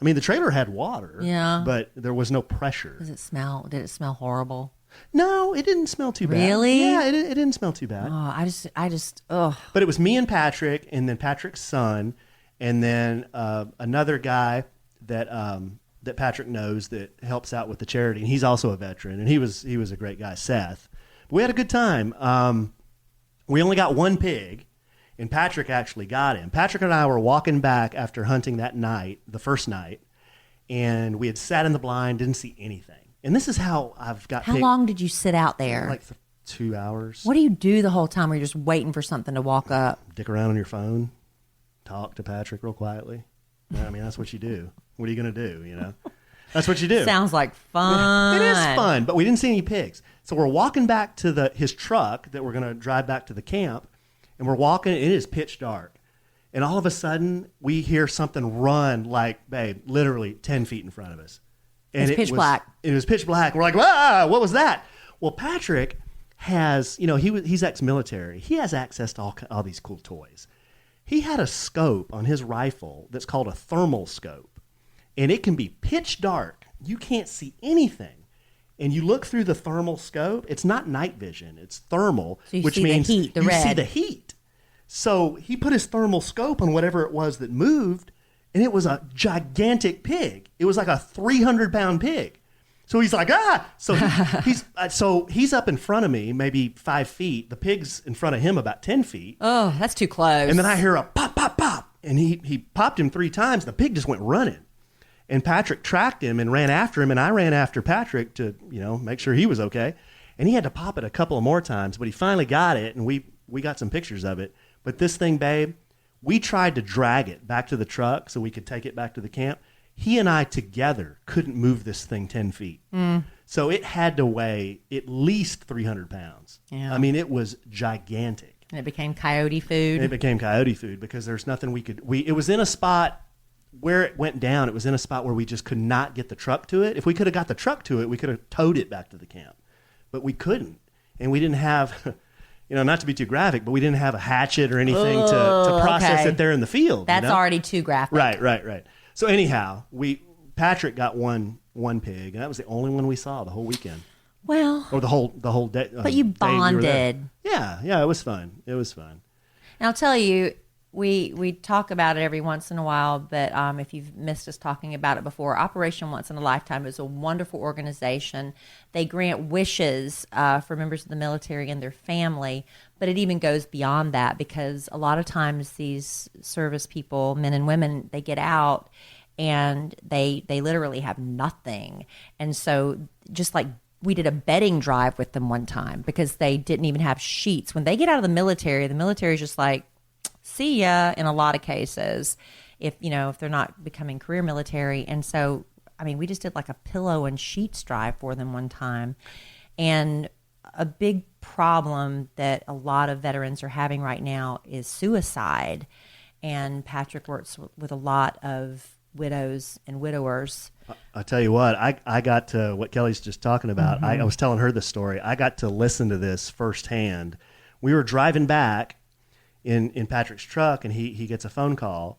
I mean, the trailer had water,
Yeah.
but there was no pressure.
Did it smell horrible?
No, it didn't smell too bad.
Really?
Yeah, it didn't smell too bad.
Oh, I just, ugh.
But it was me and Patrick, and then Patrick's son, and then another guy that Patrick knows that helps out with the charity, and he's also a veteran, and he was a great guy, Seth. But we had a good time. We only got one pig, and Patrick actually got him. Patrick and I were walking back after hunting that night, the first night, and we had sat in the blind, didn't see anything. And this is how I've got.
How long did you sit out there?
Like 2 hours.
What do you do the whole time? Where you're just waiting for something to walk up?
Dick around on your phone, talk to Patrick real quietly. I mean, that's what you do. What are you going to do? You know, that's what you do.
Sounds like fun.
It is fun, but we didn't see any pigs. So we're walking back to his truck that we're going to drive back to the camp, and we're walking. It is pitch dark, and all of a sudden we hear something run like, babe, literally 10 feet in front of us. And
It's pitch black.
It was pitch black. We're like, ah, what was that? Well, Patrick has, he's ex-military. He has access to all these cool toys. He had a scope on his rifle that's called a thermal scope. And it can be pitch dark. You can't see anything. And you look through the thermal scope. It's not night vision. It's thermal,
So you
which
see the
means
heat, the
you
red.
see the heat. So he put his thermal scope on whatever it was that moved, and it was a gigantic pig. It was like a 300-pound pig. So he's like, ah! So he's up in front of me, maybe 5 feet. The pig's in front of him about 10 feet.
Oh, that's too close.
And then I hear a pop, pop, pop. And he popped him 3 times. The pig just went running. And Patrick tracked him and ran after him. And I ran after Patrick to, make sure he was okay. And he had to pop it a couple of more times. But he finally got it. And we got some pictures of it. But this thing, babe, we tried to drag it back to the truck so we could take it back to the camp. He and I together couldn't move this thing 10 feet. So it had to weigh at least 300 pounds.
Yeah.
I mean, it was gigantic.
And it became coyote food.
It became coyote food because there's nothing we could... It was in a spot where it went down. It was in a spot where we just could not get the truck to it. If we could have got the truck to it, we could have towed it back to the camp. But we couldn't. And we didn't have... not to be too graphic, but we didn't have a hatchet or anything to process it there in the field.
That's already too graphic.
Right. So anyhow, Patrick got one pig, and that was the only one we saw the whole weekend.
Well,
or the whole day.
But you bonded.
Yeah, it was fun. And
I'll tell you, we talk about it every once in a while, but if you've missed us talking about it before, Operation Once in a Lifetime is a wonderful organization. They grant wishes for members of the military and their family, but it even goes beyond that because a lot of times these service people, men and women, they get out and they literally have nothing. And so just like we did a bedding drive with them one time because they didn't even have sheets. When they get out of the military is just like, see ya in a lot of cases if they're not becoming career military. And so, we just did like a pillow and sheets drive for them one time. And a big problem that a lot of veterans are having right now is suicide. And Patrick works with a lot of widows and widowers.
I'll tell you what, I got to what Kellie's just talking about. I was telling her this story. I got to listen to this firsthand. We were driving back in Patrick's truck, and he gets a phone call,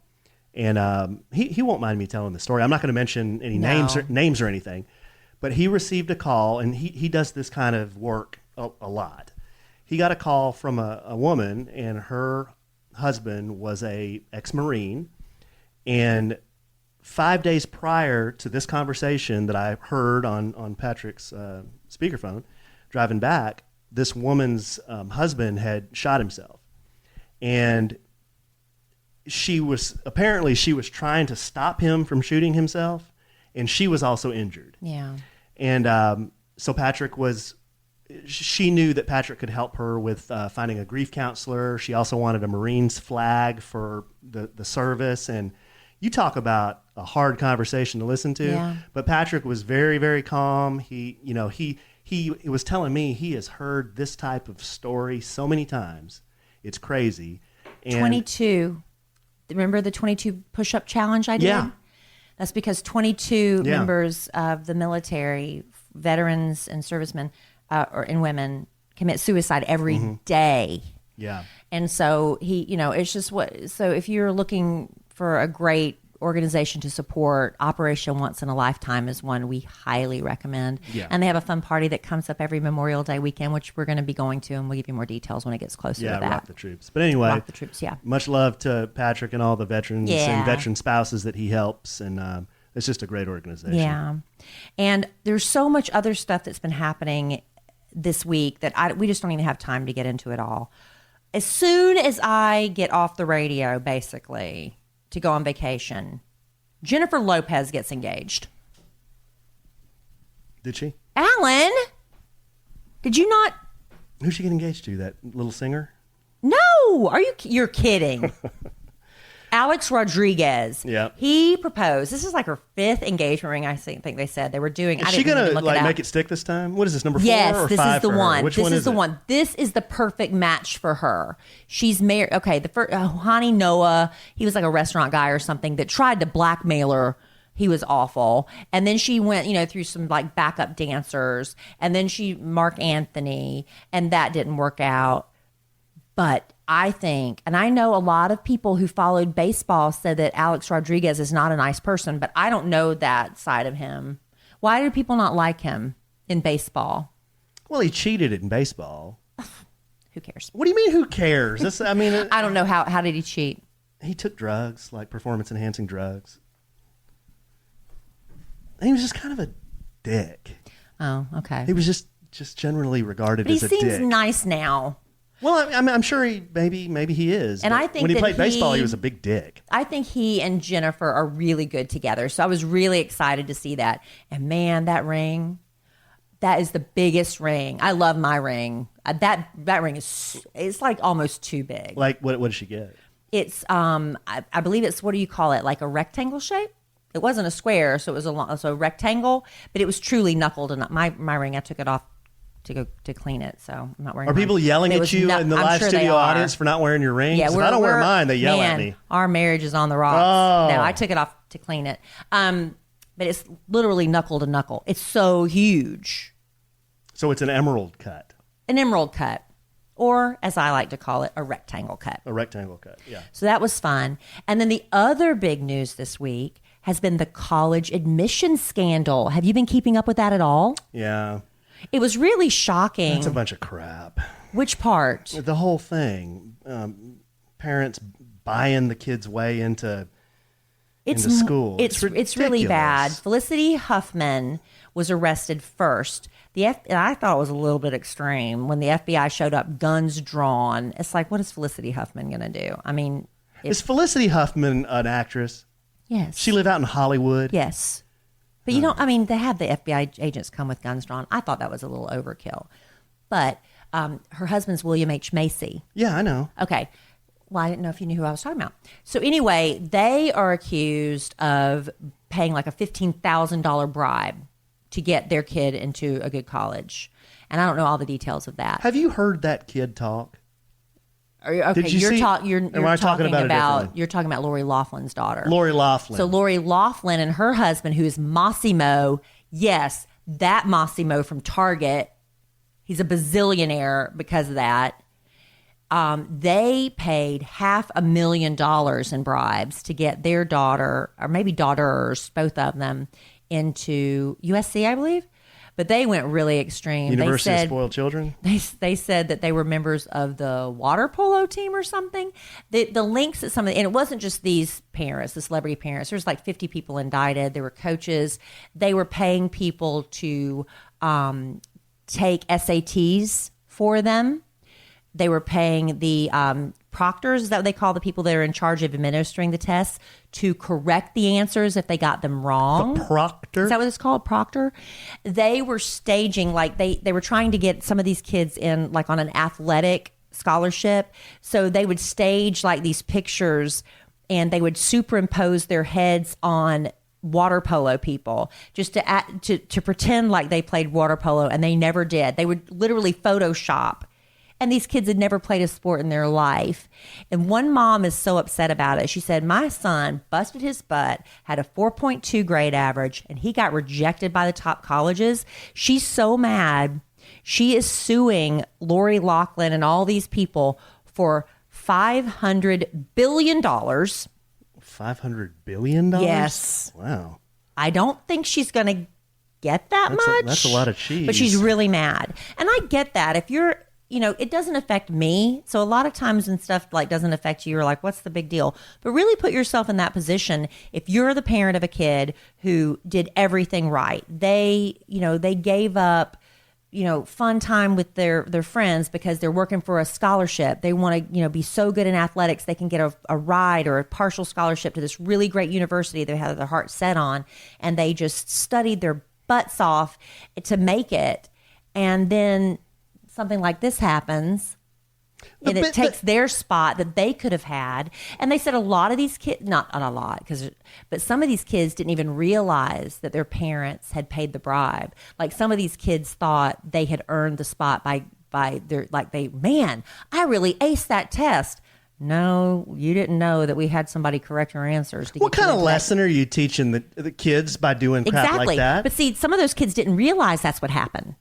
and he won't mind me telling the story. I'm not going to mention any names or anything, but he received a call, and he does this kind of work a lot. He got a call from a woman, and her husband was a ex-Marine, and 5 days prior to this conversation that I heard on Patrick's speakerphone, driving back, this woman's husband had shot himself. And she was trying to stop him from shooting himself, and she was also injured.
Yeah.
And so she knew that Patrick could help her with finding a grief counselor. She also wanted a Marines flag for the service. And you talk about a hard conversation to listen to.
Yeah.
But Patrick was very, very calm. He was telling me he has heard this type of story so many times. It's crazy. And
22. Remember the 22 push-up challenge I did?
Yeah.
That's because 22 members of the military, veterans and servicemen, and women commit suicide every day.
Yeah.
And so it's just so if you're looking for a great organization to support, Operation Once in a Lifetime is one we highly recommend.
Yeah.
And they have a fun party that comes up every Memorial Day weekend, which we're going to be going to, and we'll give you more details when it gets closer to that.
Yeah, Rock the Troops. But anyway,
Rock the Troops, yeah.
Much love to Patrick and all the veterans and veteran spouses that he helps, and it's just a great organization.
Yeah. And there's so much other stuff that's been happening this week that we just don't even have time to get into it all. As soon as I get off the radio, basically, to go on vacation, Jennifer Lopez gets engaged.
Did she?
Alan, did you not?
Who's she get engaged to? That little singer?
No, you're kidding. Alex Rodriguez.
Yeah.
He proposed. This is like her 5th engagement ring, I think they said. They were doing.
Is she going to make it stick this time? What is this, number 4
yes,
or 5?
Yes, this is the one.
Which
this
one
is the one. This is the perfect match for her. She's married. Okay, the first, Hani Noah, he was like a restaurant guy or something that tried to blackmail her. He was awful. And then she went, through some like backup dancers. And then Mark Anthony, and that didn't work out. But I think, and I know a lot of people who followed baseball said that Alex Rodriguez is not a nice person, but I don't know that side of him. Why do people not like him in baseball?
Well, he cheated in baseball.
Who cares?
What do you mean, who cares?
I don't know. How did he cheat?
He took drugs, like performance-enhancing drugs. And he was just kind of a dick.
Oh, okay.
He was just generally regarded
But he
as a dick.
seems nice now.
Well, I'm sure maybe he is.
And
but
I think
when he
that
played baseball, he was a big dick.
I think he and Jennifer are really good together. So I was really excited to see that. And man, that ring, that is the biggest ring. I love my ring. That ring it's like almost too big.
Like what did she get?
It's I believe it's, what do you call it? Like a rectangle shape. It wasn't a square, so it was a rectangle, but it was truly knuckled. And my ring, I took it off to go to clean it, so I'm not wearing.
Are people yelling at you in the live studio audience for not wearing your ring?
Yeah,
if I don't wear mine, they yell at me.
Our marriage is on the rocks.
Oh.
No, I took it off to clean it. But it's literally knuckle to knuckle. It's so huge.
So it's an emerald cut.
An emerald cut, or as I like to call it, a rectangle cut.
A rectangle cut. Yeah.
So that was fun. And then the other big news this week has been the college admission scandal. Have you been keeping up with that at all?
Yeah.
It was really shocking.
That's a bunch of crap.
Which part?
The whole thing. Parents buying the kids' way into school.
It's really bad. Felicity Huffman was arrested first. I thought it was a little bit extreme when the FBI showed up, guns drawn. It's like, what is Felicity Huffman going to do? I mean,
is Felicity Huffman an actress?
Yes.
She live out in Hollywood?
Yes. But you don't, I mean, they have the FBI agents come with guns drawn. I thought that was a little overkill. But her husband's William H. Macy.
Yeah, I know.
Okay. Well, I didn't know if you knew who I was talking about. So anyway, they are accused of paying like a $15,000 bribe to get their kid into a good college. And I don't know all the details of that.
Have you heard that kid talk?
Okay,
Did you see?
You're talking about Lori Laughlin's daughter.
Lori Laughlin.
So Lori Laughlin and her husband, who is Massimo, yes, that Massimo from Target, he's a bazillionaire because of that. They paid $500,000 in bribes to get their daughter, or maybe daughters, both of them, into USC, I believe. But they went really extreme.
University of Spoiled Children?
They said that they were members of the water polo team or something. The links at some of the, and it wasn't just these parents, the celebrity parents. There was like 50 people indicted. There were coaches. They were paying people to take SATs for them. They were paying the proctors, is that what they call the people that are in charge of administering the tests, to correct the answers if they got them wrong.
The proctor?
Is that what it's called, proctor? They were staging, like they were trying to get some of these kids in like on an athletic scholarship. So they would stage like these pictures and they would superimpose their heads on water polo people just to pretend like they played water polo, and they never did. They would literally Photoshop. And these kids had never played a sport in their life. And one mom is so upset about it. She said, my son busted his butt, had a 4.2 grade average, and he got rejected by the top colleges. She's so mad. She is suing Lori Laughlin and all these people for $500 billion.
$500 billion?
Yes.
Wow.
I don't think she's going to get that much.
That's a lot of cheese.
But she's really mad. And I get that. If you're, it doesn't affect me. So a lot of times when stuff like doesn't affect you, you're like, what's the big deal? But really put yourself in that position. If you're the parent of a kid who did everything right, they gave up, fun time with their friends because they're working for a scholarship. They want to, be so good in athletics, they can get a ride or a partial scholarship to this really great university they have their heart set on. And they just studied their butts off to make it. And then something like this happens, and it takes their spot that they could have had. And they said a lot of these kids, not a lot, but some of these kids didn't even realize that their parents had paid the bribe. Like some of these kids thought they had earned the spot by their, I really aced that test. No, you didn't know that we had somebody correct your answers.
What kind of lesson are you teaching the kids by doing crap like that?
But see, some of those kids didn't realize that's what happened.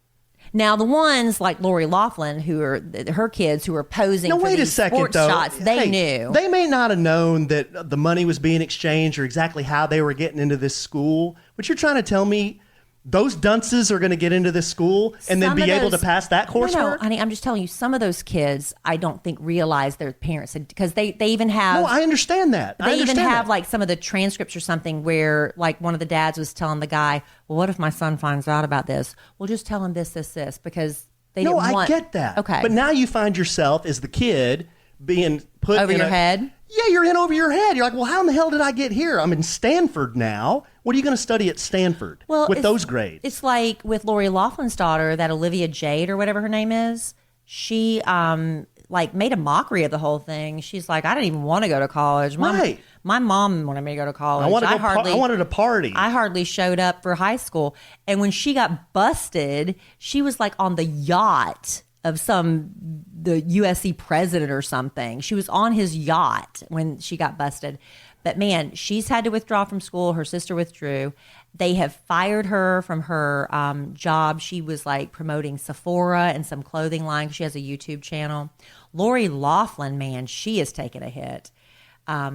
Now, the ones like Lori Laughlin, who are her kids who are posing for these sports shots, they knew.
They may not have known that the money was being exchanged or exactly how they were getting into this school. But you're trying to tell me Those dunces are going to get into this school and then be able to pass that coursework?
No, honey, I'm just telling you, some of those kids, I don't think realize their parents, because they even have.
No, I understand that.
They even have like some of the transcripts or something where like one of the dads was telling the guy, well, what if my son finds out about this? Well, just tell him this, because they didn't want.
No, I get that.
Okay.
But now you find yourself as the kid being put
over your head.
Yeah, you're in over your head. You're like, well, how in the hell did I get here? I'm in Stanford now. What are you going to study at Stanford with those grades?
It's like with Lori Loughlin's daughter, that Olivia Jade or whatever her name is. She like made a mockery of the whole thing. She's like, I didn't even want to go to college. My mom wanted me to go to college.
I wanted to party.
I hardly showed up for high school. And when she got busted, she was like on the yacht of the USC president or something. She was on his yacht when she got busted. But man, she's had to withdraw from school. Her sister withdrew. They have fired her from her job. She was like promoting Sephora and some clothing line. She has a YouTube channel. Lori Loughlin, man, she has taken a hit.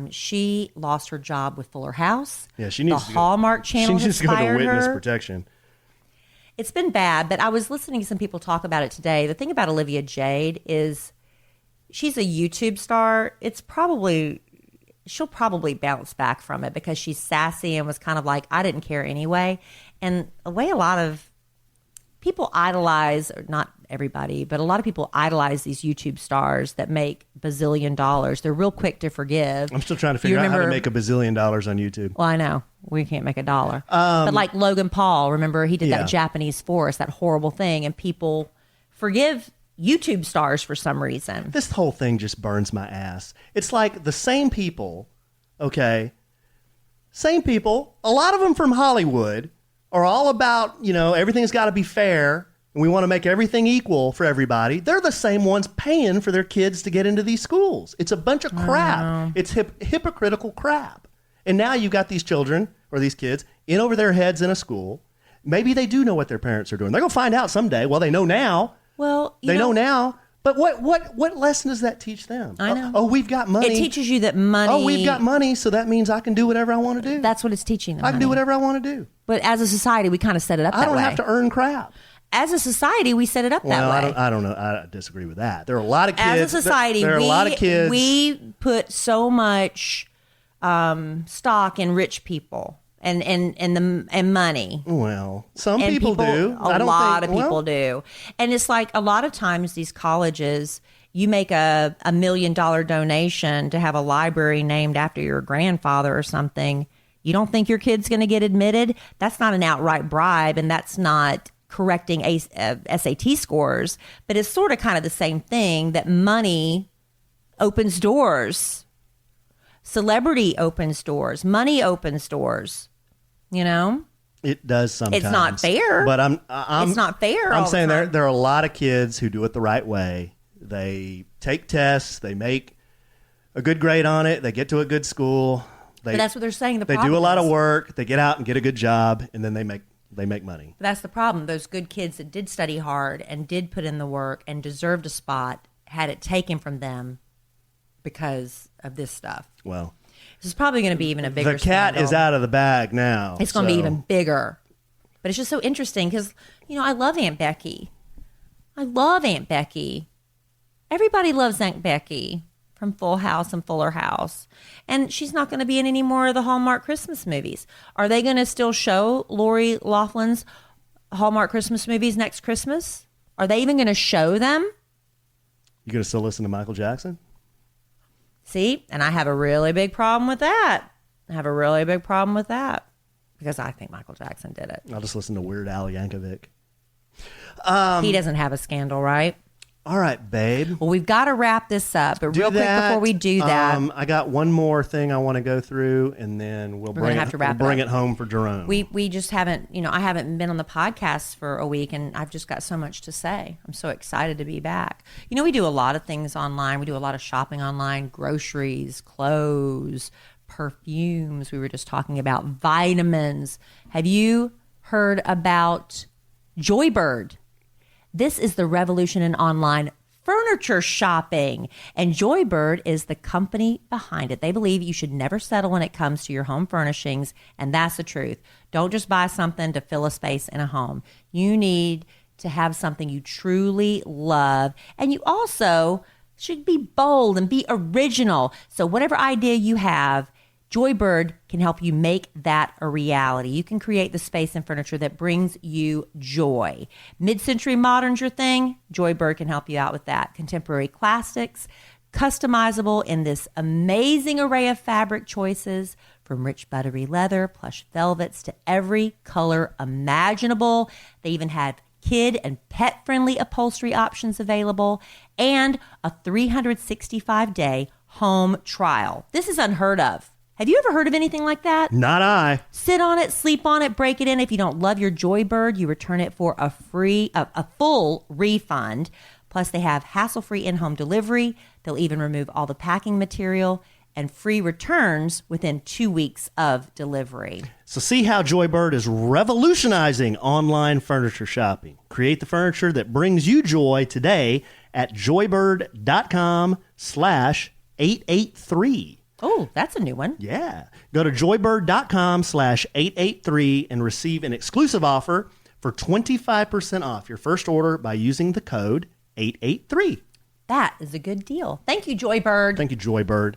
She lost her job with Fuller House.
Yeah, she needs
the Hallmark Channel.
She needs to go to witness protection.
It's been bad, but I was listening to some people talk about it today. The thing about Olivia Jade is she's a YouTube star. She'll probably bounce back from it because she's sassy and was kind of like, I didn't care anyway. And the way a lot of people idolize, or not everybody, but a lot of people idolize these YouTube stars that make bazillion dollars. They're real quick to forgive.
I'm still trying to figure out how to make $1 bazillion on YouTube.
Well, I know. We can't make $1. But like Logan Paul, remember, he did that Japanese forest, that horrible thing, and people forgive YouTube stars for some reason.
This whole thing just burns my ass. It's like the same people, okay? Same people, a lot of them from Hollywood, are all about, everything's got to be fair, and we want to make everything equal for everybody. They're the same ones paying for their kids to get into these schools. It's a bunch of crap. It's hypocritical crap. And now you've got these children, or these kids, in over their heads in a school. Maybe they do know what their parents are doing. They're going to find out someday. Well, they know now.
Well,
they know now. But what lesson does that teach them?
I know.
Oh, we've got money.
It teaches you that money.
Oh, we've got money, so that means I can do whatever I want to do.
That's what it's teaching them.
I can do whatever I want to do.
But as a society, we kind of set it up that way.
I don't have to earn crap.
As a society, we set it up that way.
I don't know. I disagree with that. There are a lot of kids.
As a society,
there are a lot of kids.
We put so much stock in rich people and money.
Well, some people do.
A lot of people do. And it's like a lot of times these colleges, you make a $1 million donation to have a library named after your grandfather or something. You don't think your kid's going to get admitted? That's not an outright bribe, and that's not correcting SAT scores. But it's sort of kind of the same thing, that money opens doors. Celebrity opens doors. Money opens doors. It
does sometimes.
It's not fair.
But
it's not fair.
I'm saying there are a lot of kids who do it the right way. They take tests. They make a good grade on it. They get to a good school.
But that's what they're saying.
They do a lot of work. They get out and get a good job, and then they make money.
But that's the problem. Those good kids that did study hard and did put in the work and deserved a spot had it taken from them because of this stuff.
Well,
this is probably going to be even a bigger
The cat
scandal.
is out of the bag now.
It's going to be even bigger. But it's just so interesting because, I love Aunt Becky. I love Aunt Becky. Everybody loves Aunt Becky from Full House and Fuller House. And she's not going to be in any more of the Hallmark Christmas movies. Are they going to still show Lori Loughlin's Hallmark Christmas movies next Christmas? Are they even going to show them?
You going to still listen to Michael Jackson?
See, and I have a really big problem with that. Because I think Michael Jackson did it.
I'll just listen to Weird Al Yankovic.
He doesn't have a scandal, right?
All right, babe.
Well, we've got to wrap this up. But real quick before we do that.
I got one more thing I want to go through, and then we'll bring it home for Jerome.
We just haven't, I haven't been on the podcast for a week, and I've just got so much to say. I'm so excited to be back. We do a lot of things online. We do a lot of shopping online, groceries, clothes, perfumes. We were just talking about vitamins. Have you heard about Joybird? This is the revolution in online furniture shopping. And Joybird is the company behind it. They believe you should never settle when it comes to your home furnishings, and that's the truth. Don't just buy something to fill a space in a home. You need to have something you truly love, and you also should be bold and be original. So whatever idea you have, Joybird can help you make that a reality. You can create the space and furniture that brings you joy. Mid-century modern's your thing? Joybird can help you out with that. Contemporary classics, customizable in this amazing array of fabric choices, from rich buttery leather, plush velvets to every color imaginable. They even have kid and pet-friendly upholstery options available, and a 365-day home trial. This is unheard of. Have you ever heard of anything like that?
Not I.
Sit on it, sleep on it, break it in. If you don't love your Joybird, you return it for a full refund. Plus, they have hassle-free in-home delivery. They'll even remove all the packing material and free returns within 2 weeks of delivery.
So see how Joybird is revolutionizing online furniture shopping. Create the furniture that brings you joy today at joybird.com/883.
Oh, that's a new one.
Yeah. Go to joybird.com/883 and receive an exclusive offer for 25% off your first order by using the code 883.
That is a good deal. Thank you, Joybird.
Thank you, Joybird.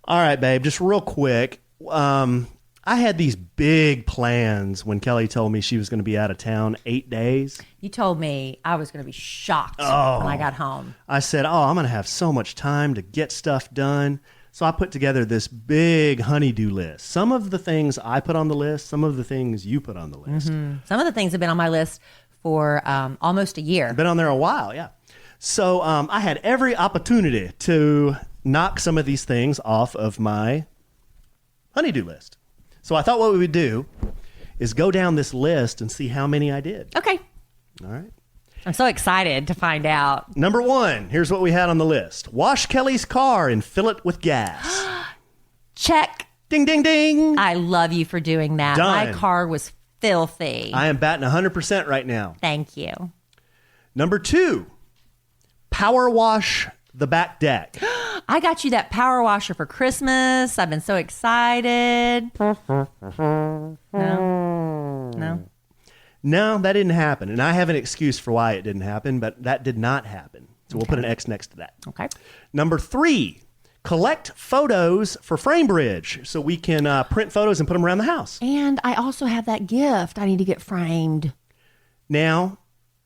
All right, babe, just real quick. I had these big plans when Kellie told me she was going to be out of town 8 days.
You told me I was going to be shocked when I got home.
I said, I'm going to have so much time to get stuff done. So I put together this big honey-do list. Some of the things I put on the list, some of the things you put on the list.
Mm-hmm. Some of the things have been on my list for almost a year.
Been on there a while, yeah. So I had every opportunity to knock some of these things off of my honey-do list. So I thought what we would do is go down this list and see how many I did.
Okay.
All right.
I'm so excited to find out.
Number 1, here's what we had on the list. Wash Kellie's car and fill it with gas.
Check.
Ding, ding, ding.
I love you for doing that.
Done.
My car was filthy.
I am batting 100% right now.
Thank you.
Number 2, power wash the back deck.
I got you that power washer for Christmas. I've been so excited. No?
No, that didn't happen. And I have an excuse for why it didn't happen, but that did not happen. So we'll put an X next to that.
Okay.
Number 3, collect photos for FrameBridge so we can print photos and put them around the house.
And I also have that gift I need to get framed.
Now,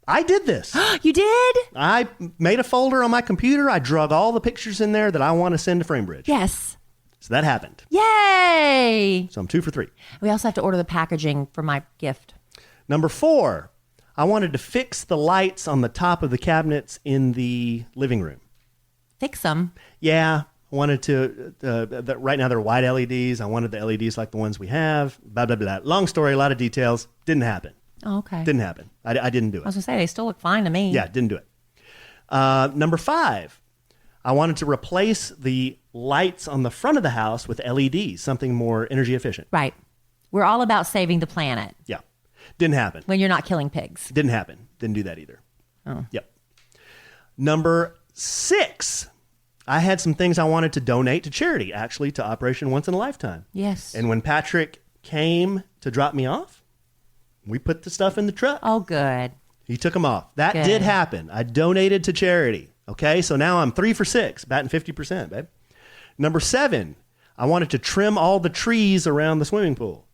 I did this.
You did?
I made a folder on my computer. I drug all the pictures in there that I want to send to FrameBridge.
Yes.
So that happened.
Yay!
So I'm 2 for 3.
We also have to order the packaging for my gift.
Number 4, I wanted to fix the lights on the top of the cabinets in the living room.
Fix them.
Yeah, I wanted to, right now they're white LEDs. I wanted the LEDs like the ones we have, blah, blah, blah. Long story, a lot of details. Didn't happen.
Oh, okay.
Didn't happen. I didn't do it.
I was going to say, they still look fine to me.
Yeah, didn't do it. Number 5, I wanted to replace the lights on the front of the house with LEDs, something more energy efficient.
Right. We're all about saving the planet
Yeah, didn't happen.
when you're not killing pigs.
Didn't happen. Didn't do that either.
Oh.
Yep. Number 6, I had some things I wanted to donate to charity, actually, to Operation Once in a Lifetime.
Yes.
And when Patrick came to drop me off, we put the stuff in the truck.
Oh, good.
He took them off. That
Good.
did happen. I donated to charity. Okay, so now I'm 3 for 6, batting 50%, babe. Number 7, I wanted to trim all the trees around the swimming pool.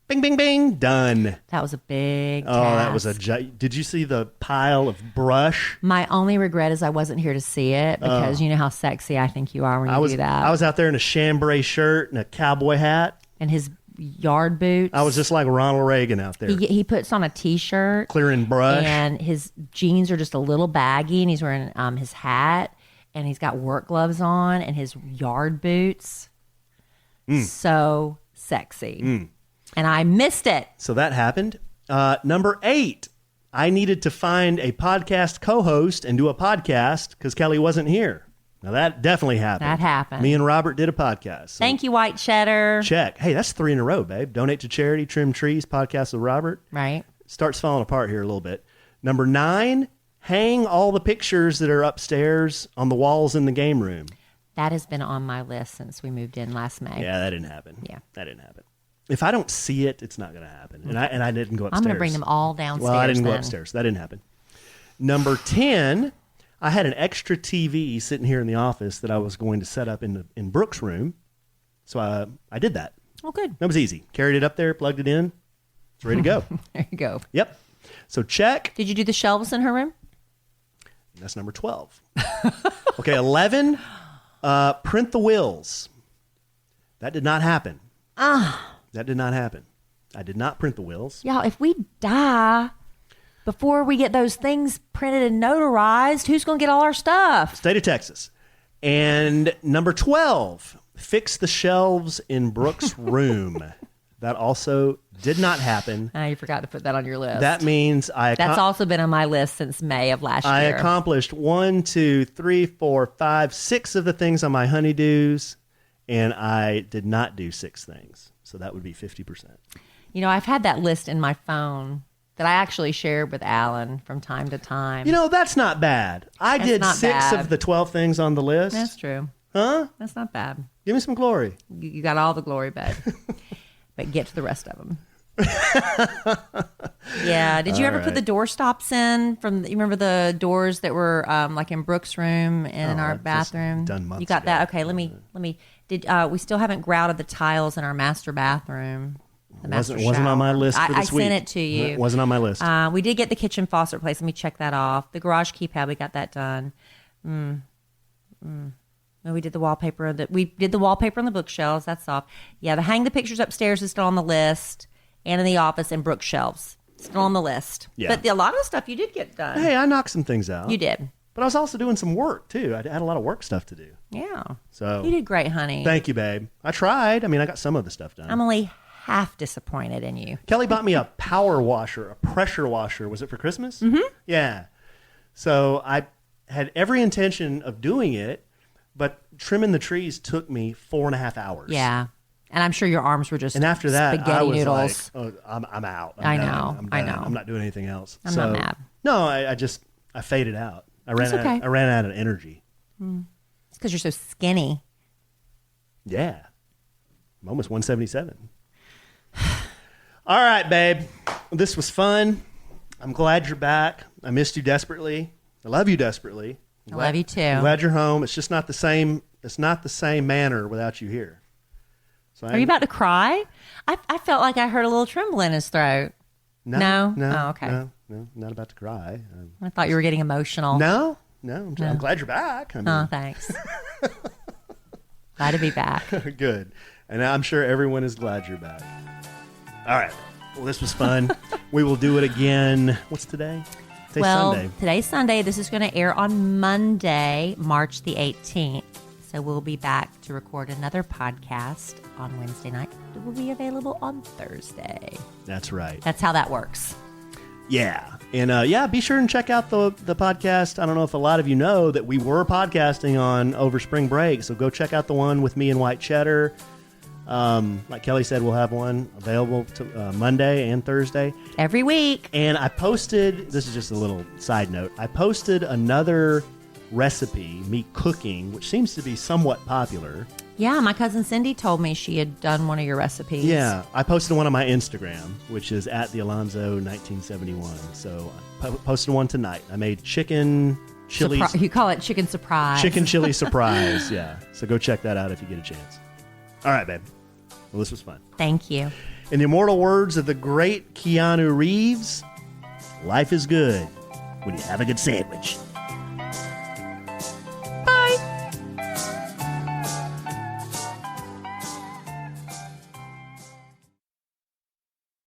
Bing, bing, bing, done.
That was a big
Oh, that was
task.
did you see the pile of brush?
My only regret is I wasn't here to see it because you know how sexy I think you are when you do that.
I was out there in a chambray shirt and a cowboy hat.
And his yard boots.
I was just like Ronald Reagan out there,
He puts on a T-shirt.
clearing brush.
And his jeans are just a little baggy, and he's wearing his hat, and he's got work gloves on, and his yard boots. So sexy. And I missed it.
So that happened. Number 8, I needed to find a podcast co-host and do a podcast because Kellie wasn't here. Now that definitely happened.
That happened.
Me and Robert did a podcast. So
Thank you, White Cheddar.
check. Hey, that's 3 in a row, babe. Donate to charity, trim trees, podcast with Robert.
Right.
Starts falling apart here a little bit. Number 9, hang all the pictures that are upstairs on the walls in the game room.
That has been on my list since we moved in last May.
Yeah, that didn't happen.
Yeah.
That didn't happen. If I don't see it, it's not going to happen. And I didn't go upstairs.
I'm going to bring them all downstairs.
Well, I didn't go
then.
upstairs. That didn't happen. Number 10, I had an extra TV sitting here in the office that I was going to set up in Brooke's room. So I did that.
Oh, good.
That was easy. Carried it up there, plugged it in. It's ready to go.
There you go.
Yep. So check.
Did you do the shelves in her room?
That's number 12. Okay, 11, print the wills. That did not happen. That did not happen. I did not print the wills.
Y'all, if we die before we get those things printed and notarized, who's going to get all our stuff?
State of Texas. And number 12, fix the shelves in Brooke's room. That also did not happen.
You forgot to put that on your list.
That means
That's also been on my list since May of last
I
year.
accomplished 1, 2, 3, 4, 5, 6 of the things on my honeydews, and I did not do 6 things. So that would be 50%.
You know, I've had that list in my phone that I actually shared with Alan from time to time.
You know, that's not bad. I
That's
did
not
6
bad.
of the 12 things on the list.
That's true.
Huh?
That's not bad.
Give me some glory.
You got all the glory, babe. But get to the rest of them. Yeah. Did you ever put the door stops in from? You remember the doors that were like in Brooke's room and in our
I've just
bathroom?
done months
You got
ago.
that? Okay. Let me. Did we still haven't grouted the tiles in our master bathroom? The master
Wasn't on my
shower.
for this week.
I sent it to you.
It wasn't on my list.
We did get the kitchen faucet replaced. Let me check that off. The garage keypad, we got that done. No, we did the wallpaper. We did the wallpaper on the bookshelves. That's off. Yeah, the hang the pictures upstairs is still on the list, and in the office and Brooke's shelves still on the list.
Yeah.
But a lot of the stuff you did get done.
Hey, I knocked some things out.
You did.
But I was also doing some work, too. I had a lot of work stuff to do.
Yeah.
So
You did great, honey.
thank you, babe. I tried. I mean, I got some of the stuff done.
I'm only half disappointed in you.
Kelly bought me a power washer, a pressure washer. Was it for Christmas? Mm-hmm. Yeah. So I had every intention of doing it, but trimming the trees took me 4.5 hours.
Yeah. And I'm sure your arms were just
And after that,
spaghetti
I was
noodles.
like, oh, I'm out.
I
done.
know.
I'm
I
done.
know.
I'm not doing anything else.
I'm not mad.
No, I faded out. I ran out of energy.
It's because you're so skinny.
Yeah. I'm almost 177. All right, babe. This was fun. I'm glad you're back. I missed you desperately. I love you desperately.
I love you too.
I'm glad you're home. It's just not the same. It's not the same manner without you here. So
Are you about to cry? I felt like I heard a little tremble in his throat. No? Oh, okay.
No, not about to cry.
I thought you were getting emotional.
No. I'm glad you're back. I mean,
Oh, thanks. Glad to be back.
good. And I'm sure everyone is glad you're back. All right. Well, this was fun. We will do it again. What's today? Today's Sunday.
Today's Sunday. This is going to air on Monday, March the 18th. So we'll be back to record another podcast on Wednesday night. It will be available on Thursday.
That's right.
That's how that works.
Yeah. And be sure and check out the podcast. I don't know if a lot of you know that we were podcasting on over spring break. So go check out the one with me and White Cheddar. Like Kelly said, we'll have one available to Monday and Thursday.
Every week.
And I posted, this is just a little side note, I posted another recipe, me cooking, which seems to be somewhat popular.
Yeah, my cousin Cindy told me she had done one of your recipes.
Yeah, I posted one on my Instagram, which is at the Alonzo 1971. So I posted one tonight. I made chicken chili.
You call it chicken surprise.
Chicken chili surprise, yeah. So go check that out if you get a chance. All right, babe. Well, this was fun.
Thank you.
In the immortal words of the great Keanu Reeves, life is good when you have a good sandwich.